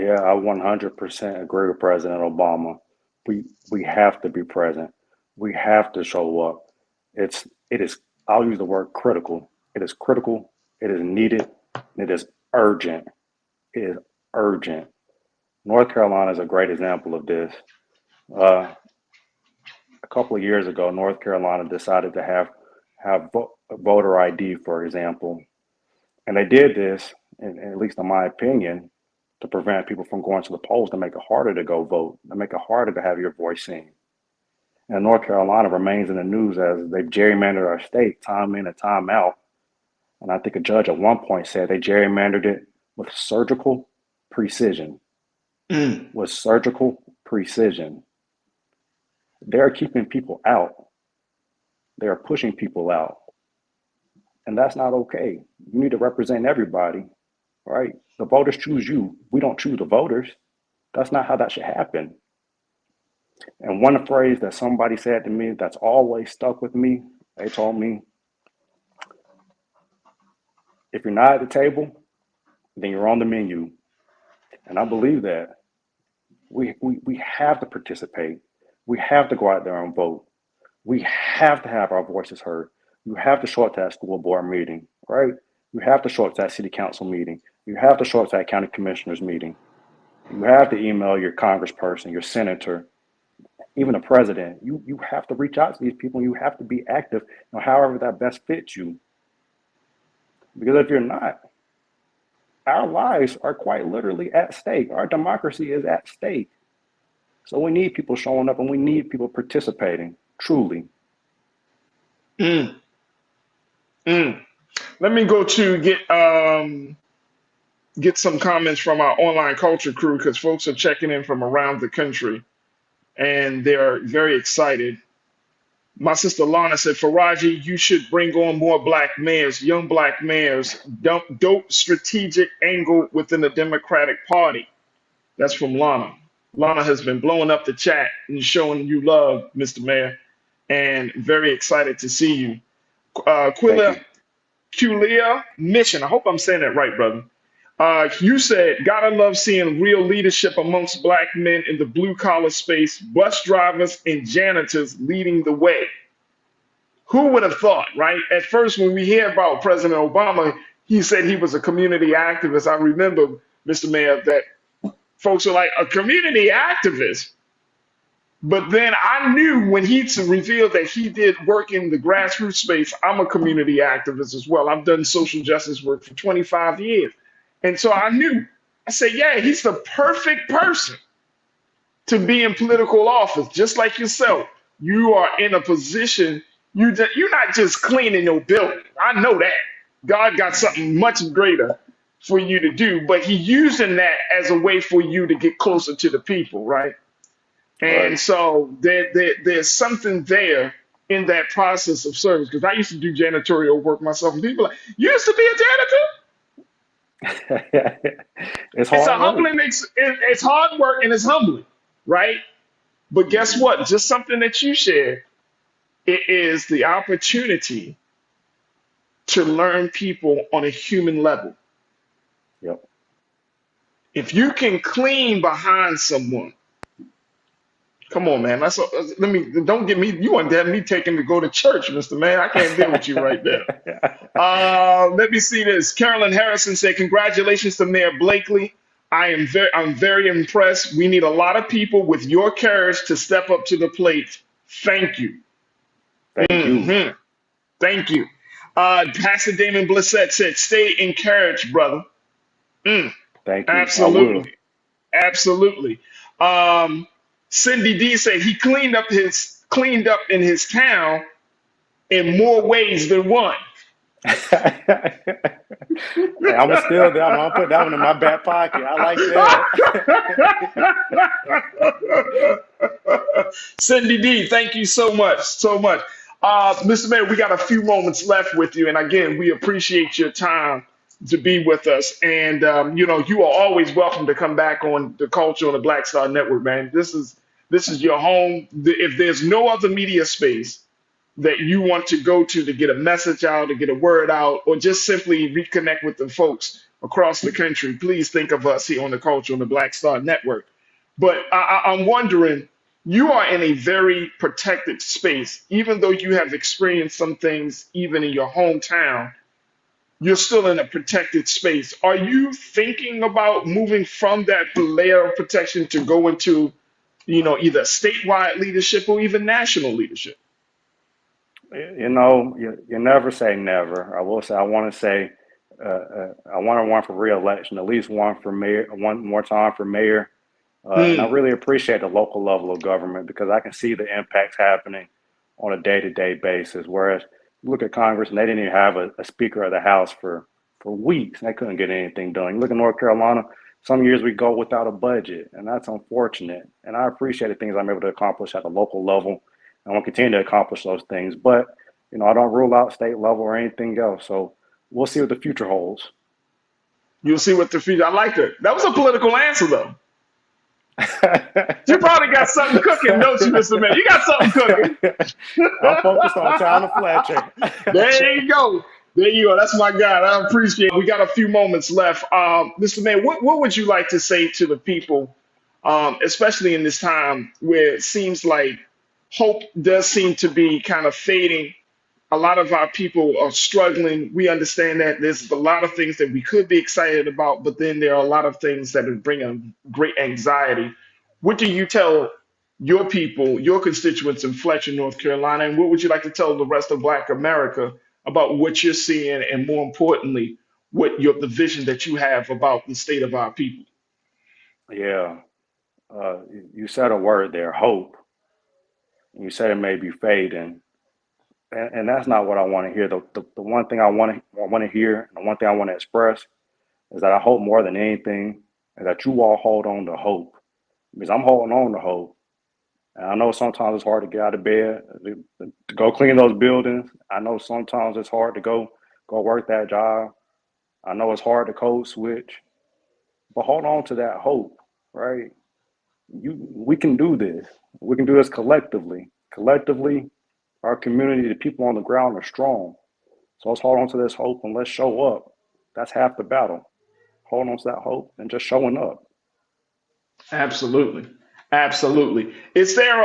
Yeah, I 100% agree with President Obama. We have to be present. We have to show up. It is, I'll use the word critical. It is critical, it is needed, and it is urgent. It is urgent. North Carolina is a great example of this. A couple of years ago, North Carolina decided to have voter ID, for example. And they did this, at least in my opinion, to prevent people from going to the polls, to make it harder to go vote, to make it harder to have your voice seen. And North Carolina remains in the news as they've gerrymandered our state time in and time out. And I think a judge at one point said they gerrymandered it with surgical precision. With surgical precision. They're keeping people out. They are pushing people out. And that's not okay. You need to represent everybody, right? The voters choose you. We don't choose the voters. That's not how that should happen. And one phrase that somebody said to me that's always stuck with me, they told me, if you're not at the table, then you're on the menu. And I believe that. We have to participate. We have to go out there and vote. We have to have our voices heard. You have to show up to that school board meeting, right? You have to show up to that city council meeting. You have to show up to that county commissioners meeting. You have to email your congressperson, your senator, even a president, you have to reach out to these people. You have to be active, however that best fits you. Because if you're not, our lives are quite literally at stake. Our democracy is at stake. So we need people showing up and we need people participating, truly. Mm, mm. Let me go to get some comments from our online culture crew because folks are checking in from around the country and they're very excited. My sister Lana said, Farajii, you should bring on more black mayors, young black mayors, dope strategic angle within the Democratic Party. That's from Lana. Lana has been blowing up the chat and showing you love, Mr. Mayor, and very excited to see you. Quilea Mission, I hope I'm saying that right, brother. You said, gotta love seeing real leadership amongst black men in the blue collar space, bus drivers and janitors leading the way. Who would have thought, right? At first, when we hear about President Obama, he said he was a community activist. I remember, Mr. Mayor, that folks are like, a community activist? But then I knew when he revealed that he did work in the grassroots space, I'm a community activist as well. I've done social justice work for 25 years. And so I knew, I said, yeah, he's the perfect person to be in political office, just like yourself. You are in a position, you're not just cleaning your building. I know that. God got something much greater for you to do, but he's using that as a way for you to get closer to the people, right? And so there's something there in that process of service. Because I used to do janitorial work myself, and people are like, you used to be a janitor? It's hard a humbling it's hard work and it's humbling, right? But guess what? Just something that you shared, it is the opportunity to learn people on a human level. Yep. If you can clean behind someone, come on, man. Don't get me. You want to have me taken to go to church, Mr. Man. I can't deal with you right there. Let me see this. Carolyn Harrison said, "Congratulations to Mayor Blakeley. I'm very impressed. We need a lot of people with your courage to step up to the plate. Thank you." Thank you. Thank you. Pastor Damon Blissett said, "Stay encouraged, brother." Thank you. Absolutely. Absolutely. Cindy D said he cleaned up in his town in more ways than one. Hey, I'm gonna steal that. I'm gonna put that one in my back pocket. I like that. Cindy D, thank you so much. Mr. Mayor, we got a few moments left with you, and again, we appreciate your time to be with us. And you are always welcome to come back on the Culture on the Black Star Network, man. This is your home. If there's no other media space that you want to go to get a message out, to get a word out, or just simply reconnect with the folks across the country, please think of us here on the Culture on the Black Star Network. But I'm wondering, you are in a very protected space. Even though you have experienced some things even in your hometown, you're still in a protected space. Are you thinking about moving from that layer of protection to go into, either statewide leadership or even national leadership? You never say never. I will say, I want to run for re-election, at least one more time for mayor. And I really appreciate the local level of government because I can see the impacts happening on a day-to-day basis. Whereas you look at Congress and they didn't even have a Speaker of the House for weeks. And they couldn't get anything done. You look at North Carolina, some years we go without a budget, and that's unfortunate. And I appreciate the things I'm able to accomplish at the local level. I want to continue to accomplish those things, but I don't rule out state level or anything else. So we'll see what the future holds. You'll see what the future. I like it. That was a political answer, though. You probably got something cooking, don't you, Mr. Man? You got something cooking. I'm focused on Tyler Fletcher. There you go. That's my guy. I appreciate it. We got a few moments left. Mr. Man, what would you like to say to the people, especially in this time where it seems like hope does seem to be kind of fading? A lot of our people are struggling. We understand that there's a lot of things that we could be excited about, but then there are a lot of things that are bringing great anxiety. What do you tell your people, your constituents in Fletcher, North Carolina, and what would you like to tell the rest of Black America about what you're seeing, and more importantly, the vision that you have about the state of our people? Yeah, you said a word there, hope. You said it may be fading, and that's not what I want to hear. The one thing I want to hear, and the one thing I want to express is that I hope more than anything is that you all hold on to hope, because I'm holding on to hope. And I know sometimes it's hard to get out of bed to go clean those buildings. I know sometimes it's hard to go work that job. I know it's hard to code switch, but hold on to that hope, right? We can do this. We can do this collectively. Collectively, our community, the people on the ground are strong. So let's hold on to this hope and let's show up. That's half the battle. Hold on to that hope and just showing up. Absolutely. Absolutely. Is there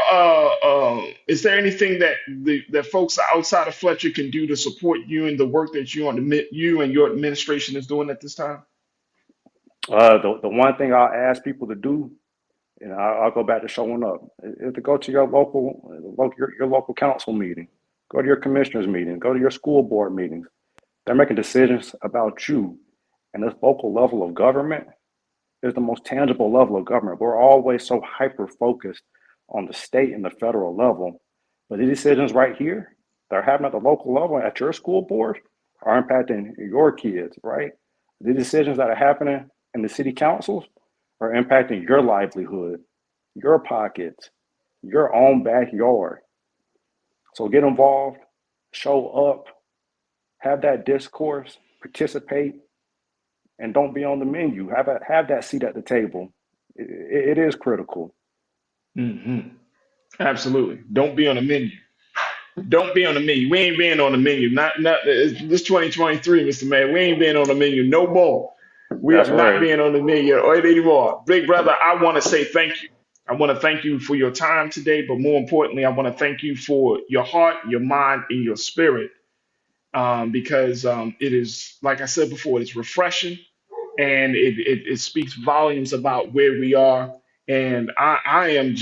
anything that that folks outside of Fletcher can do to support you in the work that you and your administration is doing at this time? The one thing I'll ask people to do, and I'll go back to showing up, is to go to your local council meeting, go to your commissioners meeting, go to your school board meetings. They're making decisions about you, and this local level of government is the most tangible level of government. We're always so hyper-focused on the state and the federal level, but the decisions right here that are happening at the local level at your school board are impacting your kids, right? The decisions that are happening in the city councils are impacting your livelihood, your pockets, your own backyard. So get involved, show up, have that discourse, participate, and don't be on the menu. Have that seat at the table. It is critical. Mm-hmm. Absolutely. Don't be on the menu. Don't be on the menu. We ain't being on the menu. Not this 2023, Mr. Mayor. We ain't being on the menu no more. That's Are not right. being on the menu anymore. Big brother, I want to say thank you. I want to thank you for your time today, but more importantly, I want to thank you for your heart, your mind, and your spirit. Because it is, like I said before, it's refreshing, and it speaks volumes about where we are. And I'm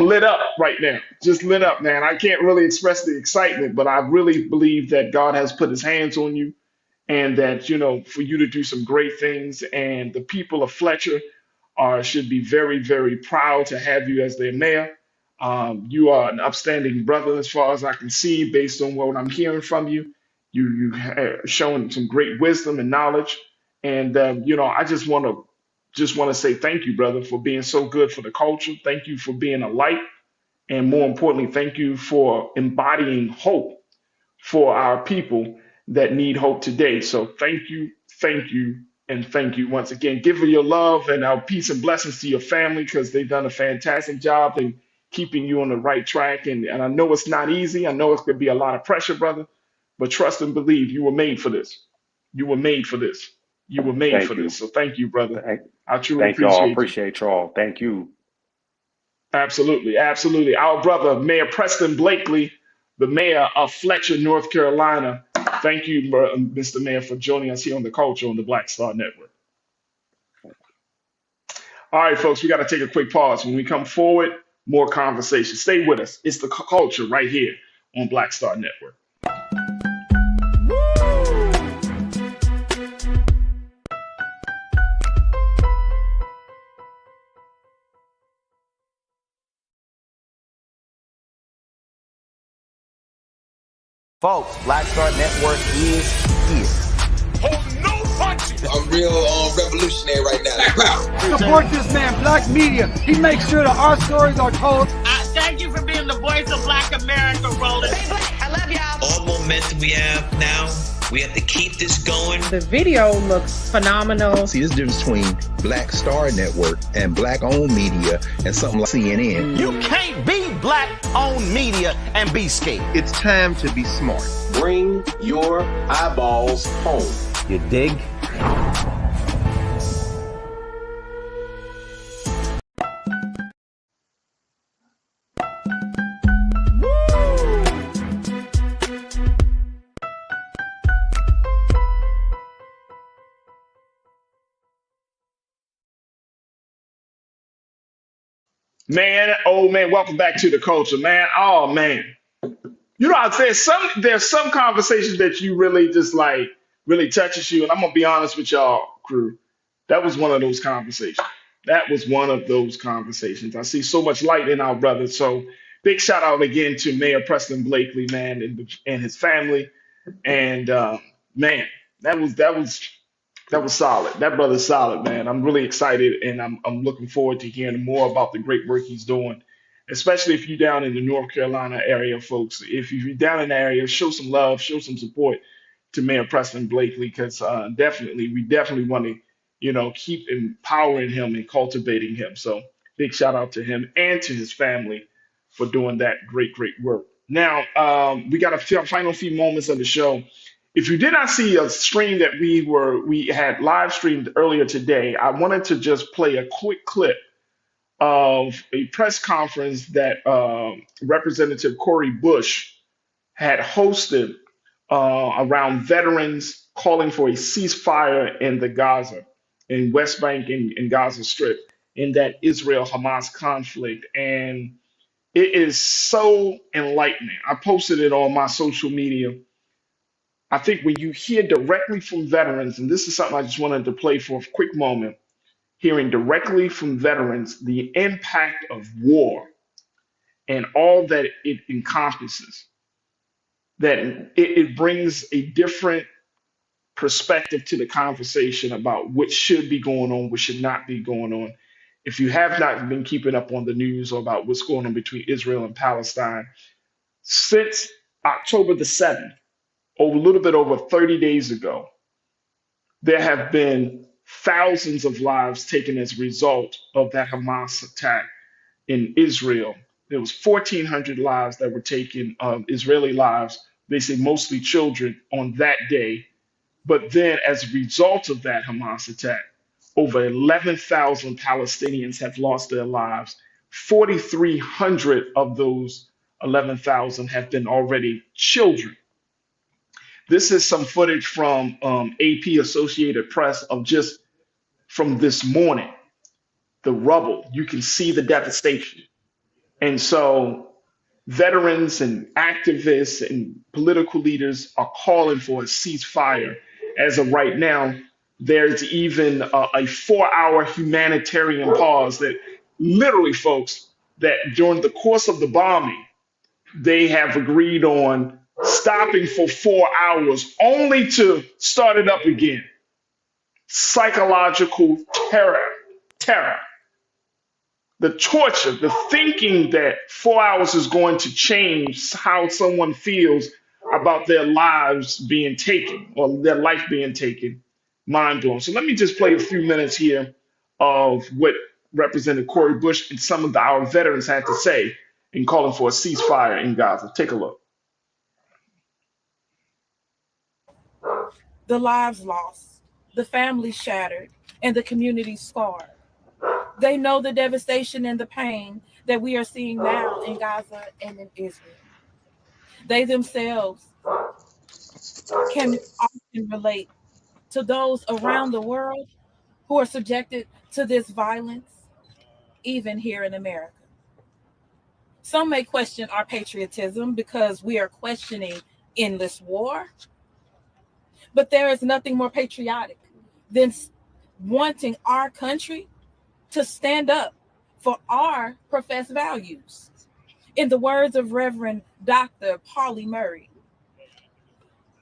lit up right now, just lit up, man. I can't really express the excitement, but I really believe that God has put his hands on you, and that, for you to do some great things. And the people of Fletcher should be very, very proud to have you as their mayor. You are an upstanding brother, as far as I can see, based on what I'm hearing from you. You have shown some great wisdom and knowledge, and I just want to say thank you, brother, for being so good for the culture. Thank you for being a light, and more importantly, thank you for embodying hope for our people that need hope today. So thank you, and thank you once again. Give her your love and our peace and blessings to your family, because they've done a fantastic job in keeping you on the right track. And I know it's not easy. I know it's going to be a lot of pressure, brother, but trust and believe you were made for this. You were made for this. You were made for Thank you. this. So thank you, brother. I truly Thank y'all. appreciate you. Appreciate y'all. Thank you. Absolutely. Absolutely. Our brother, Mayor Preston Blakeley, the mayor of Fletcher, North Carolina. Thank you, Mr. Mayor, for joining us here on The Culture on the Black Star Network. All right, folks, we got to take a quick pause. When we come forward, more conversation. Stay with us. It's The Culture right here on Black Star Network. Folks, Black Star Network is here. Hold no punches. I'm real revolutionary right now. Support this man, Black Media. He makes sure that our stories are told. Thank you for being the voice of Black America, Roland. Hey, Black, I love y'all. All momentum we have now, we have to keep this going. The video looks phenomenal. See, this difference between Black Star Network and Black-owned media and something like CNN. You can't be Black-owned media and be scared. It's time to be smart. Bring your eyeballs home. You dig? Man, oh man, welcome back to the culture, man. Oh man. You know, there's some conversations that you really just like really touches you. And I'm gonna be honest with y'all, crew. That was one of those conversations. That was one of those conversations. I see so much light in our brother. So big shout out again to Mayor Preston Blakeley, man, and his family. And man, that was solid. That brother's solid, man. I'm really excited, and I'm looking forward to hearing more about the great work he's doing, especially if you're down in the North Carolina area, folks. If you're down in the area, show some love, show some support to Mayor Preston Blakeley, because we definitely want to, keep empowering him and cultivating him. So big shout out to him and to his family for doing that great, great work. Now, we got a final few moments of the show. If you did not see a stream that we had live streamed earlier today, I wanted to just play a quick clip of a press conference that Representative Cori Bush had hosted around veterans calling for a ceasefire in the Gaza, in West Bank and Gaza Strip, in that Israel-Hamas conflict. And it is so enlightening. I posted it on my social media. I think when you hear directly from veterans, and this is something I just wanted to play for a quick moment, hearing directly from veterans the impact of war and all that it encompasses, that it brings a different perspective to the conversation about what should be going on, what should not be going on. If you have not been keeping up on the news or about what's going on between Israel and Palestine, since October the 7th, a little bit over 30 days ago, there have been thousands of lives taken as a result of that Hamas attack in Israel. There was 1,400 lives that were taken, Israeli lives, they say mostly children, on that day. But then as a result of that Hamas attack, over 11,000 Palestinians have lost their lives. 4,300 of those 11,000 have been already children. This is some footage from AP Associated Press of just from this morning. The rubble, you can see the devastation. And so veterans and activists and political leaders are calling for a ceasefire. As of right now, there's even a 4-hour humanitarian pause that literally, folks, that during the course of the bombing, they have agreed on stopping for 4 hours only to start it up again. Psychological terror. The torture, the thinking that 4 hours is going to change how someone feels about their lives being taken or their life being taken, mind blowing. So let me just play a few minutes here of what Representative Cori Bush and some of our veterans had to say in calling for a ceasefire in Gaza. Take a look. The lives lost, the families shattered, and the community scarred. They know the devastation and the pain that we are seeing now in Gaza and in Israel. They themselves can often relate to those around the world who are subjected to this violence, even here in America. Some may question our patriotism because we are questioning endless war, but there is nothing more patriotic than wanting our country to stand up for our professed values. In the words of Reverend Dr. Pauli Murray,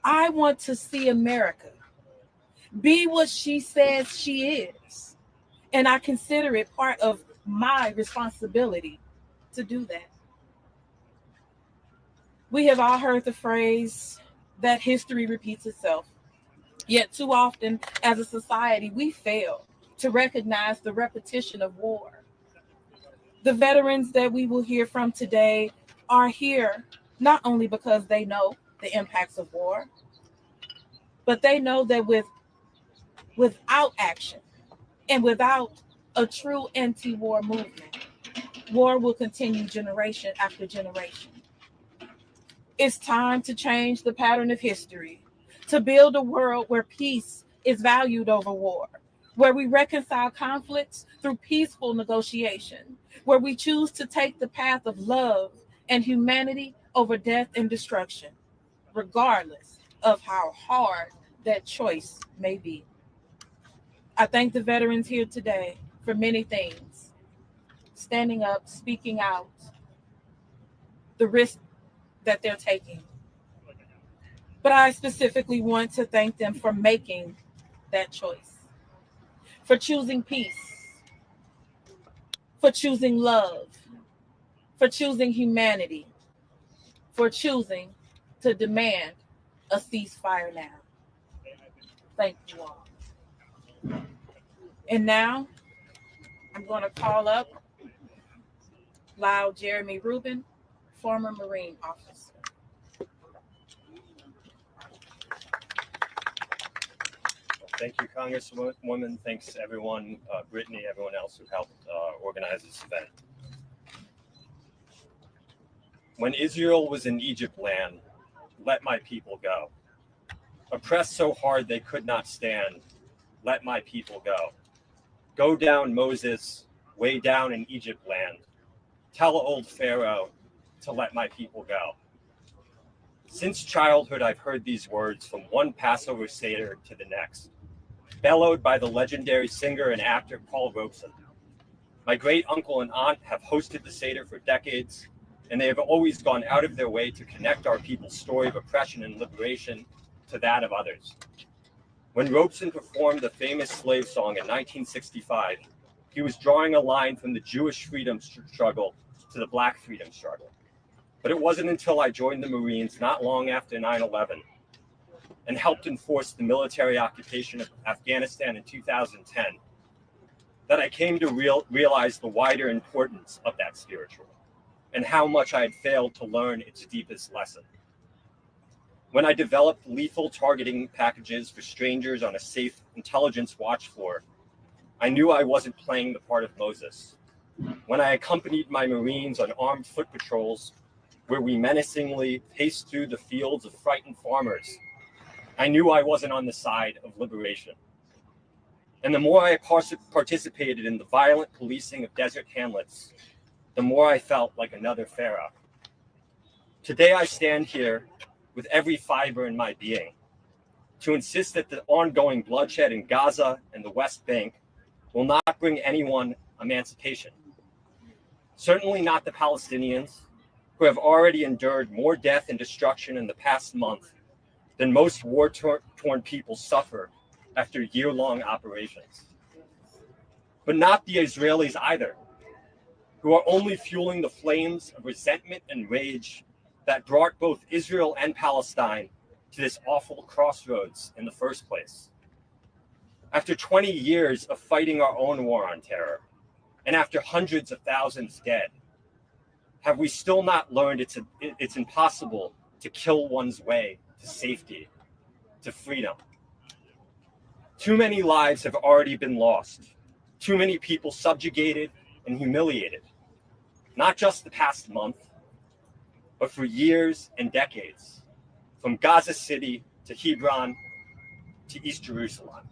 I want to see America be what she says she is, and I consider it part of my responsibility to do that. We have all heard the phrase that history repeats itself. Yet too often as a society, we fail to recognize the repetition of war. The veterans that we will hear from today are here not only because they know the impacts of war, but they know that without action and without a true anti-war movement, war will continue generation after generation. It's time to change the pattern of history, to build a world where peace is valued over war, where we reconcile conflicts through peaceful negotiation, where we choose to take the path of love and humanity over death and destruction, regardless of how hard that choice may be. I thank the veterans here today for many things: standing up, speaking out, the risk that they're taking. But I specifically want to thank them for making that choice, for choosing peace, for choosing love, for choosing humanity, for choosing to demand a ceasefire now. Thank you all. And now I'm going to call up Loud Jeremy Rubin, former Marine officer. Thank you, Congresswoman. Thanks to everyone, Brittany, everyone else who helped organize this event. When Israel was in Egypt land, let my people go. Oppressed so hard they could not stand, let my people go. Go down, Moses, way down in Egypt land. Tell old Pharaoh to let my people go. Since childhood, I've heard these words from one Passover Seder to the next, bellowed by the legendary singer and actor Paul Robeson. My great uncle and aunt have hosted the Seder for decades, and they have always gone out of their way to connect our people's story of oppression and liberation to that of others. When Robeson performed the famous slave song in 1965, he was drawing a line from the Jewish freedom struggle to the Black freedom struggle. But it wasn't until I joined the Marines not long after 9/11 and helped enforce the military occupation of Afghanistan in 2010 that I came to realize the wider importance of that spiritual and how much I had failed to learn its deepest lesson. When I developed lethal targeting packages for strangers on a safe intelligence watch floor, I knew I wasn't playing the part of Moses. When I accompanied my Marines on armed foot patrols, where we menacingly paced through the fields of frightened farmers, I knew I wasn't on the side of liberation. And the more I participated in the violent policing of desert hamlets, the more I felt like another Pharaoh. Today I stand here with every fiber in my being to insist that the ongoing bloodshed in Gaza and the West Bank will not bring anyone emancipation. Certainly not the Palestinians, who have already endured more death and destruction in the past month than most war-torn people suffer after year-long operations. But not the Israelis either, who are only fueling the flames of resentment and rage that brought both Israel and Palestine to this awful crossroads in the first place. After 20 years of fighting our own war on terror, and after hundreds of thousands dead, have we still not learned it's impossible to kill one's way to safety, to freedom? Too many lives have already been lost, too many people subjugated and humiliated, not just the past month, but for years and decades, from Gaza City to Hebron to East Jerusalem.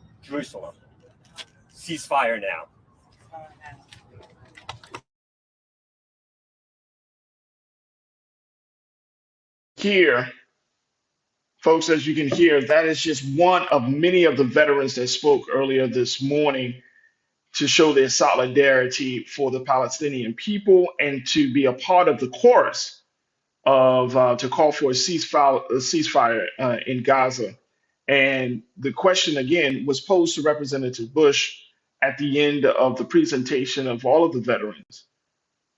Ceasefire now. Here, folks, as you can hear, that is just one of many of the veterans that spoke earlier this morning to show their solidarity for the Palestinian people and to be a part of the chorus of to call for a ceasefire in Gaza. And the question again was posed to Representative Bush at the end of the presentation of all of the veterans.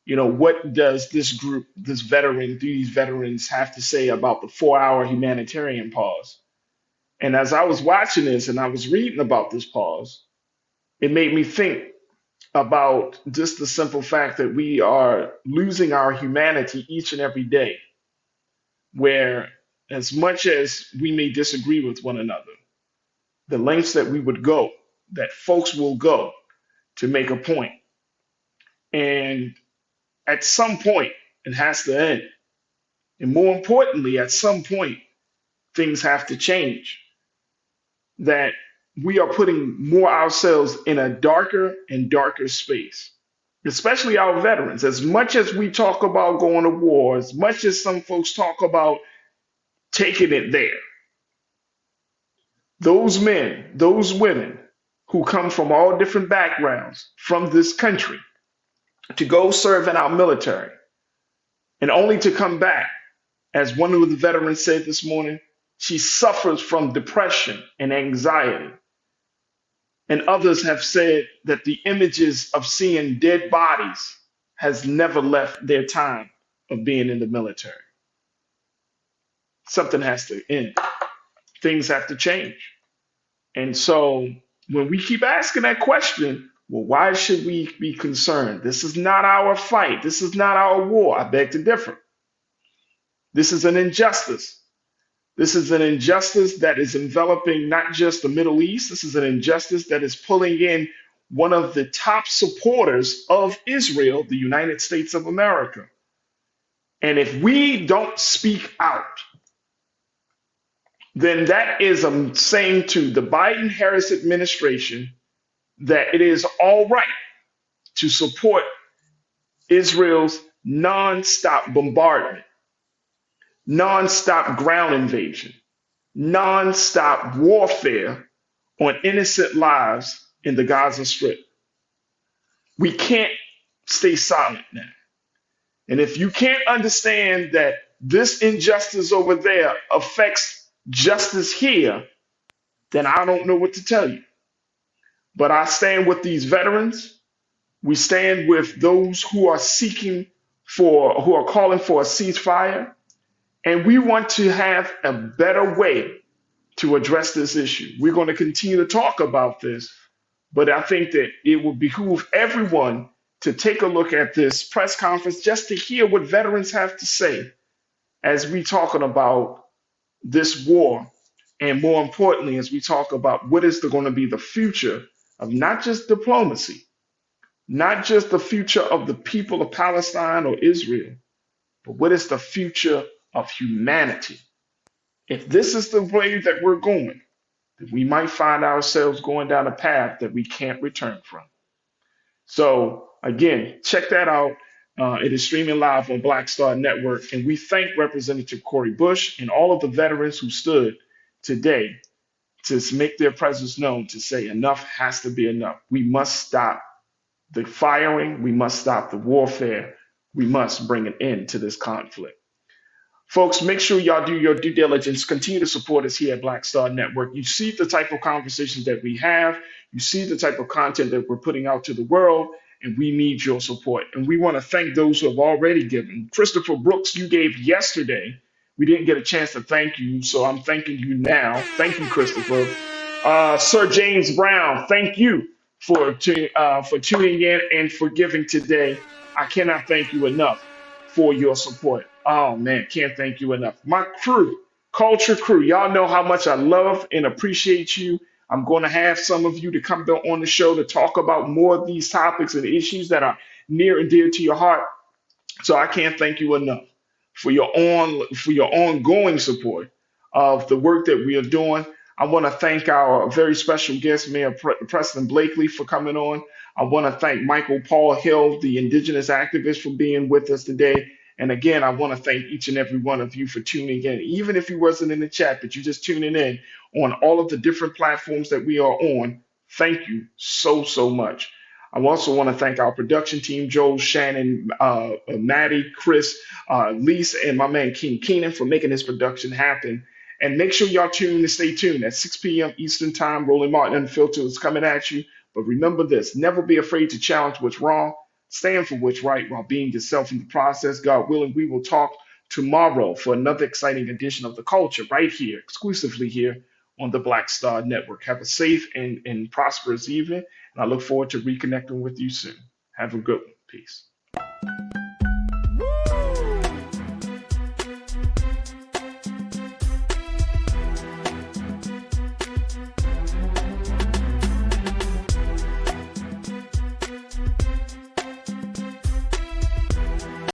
You know, what does this group, these veterans have to say about the 4-hour humanitarian pause? And as I was watching this and I was reading about this pause, it made me think about just the simple fact that we are losing our humanity each and every day, where as much as we may disagree with one another, the lengths that we would go, that folks will go to make a point. And at some point, it has to end. And more importantly, at some point, things have to change. That we are putting more ourselves in a darker and darker space especially our veterans. As much as we talk about going to war, as much as some folks talk about taking it there, those men, those women who come from all different backgrounds from this country to go serve in our military and only to come back, as one of the veterans said this morning, she suffers from depression and anxiety. And others have said that the images of seeing dead bodies has never left their time of being in the military. Something has to end. Things have to change. And so when we keep asking that question, well, why should we be concerned? This is not our fight. This is not our war. I beg to differ. This is an injustice. This is an injustice that is enveloping not just the Middle East. This is an injustice that is pulling in one of the top supporters of Israel, the United States of America. And if we don't speak out, then that is saying to the Biden-Harris administration that it is all right to support Israel's nonstop bombardment, nonstop ground invasion, nonstop warfare on innocent lives in the Gaza Strip. We can't stay silent now. And if you can't understand that this injustice over there affects justice here, then I don't know what to tell you. But I stand with these veterans. We stand with those who are who are calling for a ceasefire. And we want to have a better way to address this issue. We're going to continue to talk about this, but I think that it would behoove everyone to take a look at this press conference just to hear what veterans have to say as we talking about this war. And more importantly, as we talk about what is going to be the future of not just diplomacy, not just the future of the people of Palestine or Israel, but what is the future of humanity. If this is the way that we're going, then we might find ourselves going down a path that we can't return from. So again, check that out. It is streaming live on Black Star Network. And we thank Representative Cori Bush and all of the veterans who stood today to make their presence known, to say enough has to be enough. We must stop the firing. We must stop the warfare. We must bring an end to this conflict. Folks, make sure y'all do your due diligence. Continue to support us here at Black Star Network. You see the type of conversations that we have. You see the type of content that we're putting out to the world, and we need your support. And we want to thank those who have already given. Christopher Brooks, you gave yesterday. We didn't get a chance to thank you, so I'm thanking you now. Thank you, Christopher. Sir James Brown, thank you for tuning in and for giving today. I cannot thank you enough for your support. Oh man, can't thank you enough. My crew, Culture Crew, y'all know how much I love and appreciate you. I'm going to have some of you to come on the show to talk about more of these topics and issues that are near and dear to your heart. So I can't thank you enough for your ongoing support of the work that we are doing. I want to thank our very special guest, Mayor Preston Blakeley, for coming on. I want to thank Michael Paul Hill, the indigenous activist, for being with us today. And again, I want to thank each and every one of you for tuning in. Even if you wasn't in the chat, but you're just tuning in on all of the different platforms that we are on, thank you so, so much. I also want to thank our production team, Joel, Shannon, Maddie, Chris, Lisa, and my man King Keenan for making this production happen. And make sure y'all stay tuned at 6 p.m. Eastern Time. Roland Martin Unfiltered is coming at you. But remember this, never be afraid to challenge what's wrong. Stand for what's right while being yourself in the process. God willing, we will talk tomorrow for another exciting edition of The Culture right here, exclusively here on the Black Star Network. Have a safe and prosperous evening, and I look forward to reconnecting with you soon. Have a good one. Peace.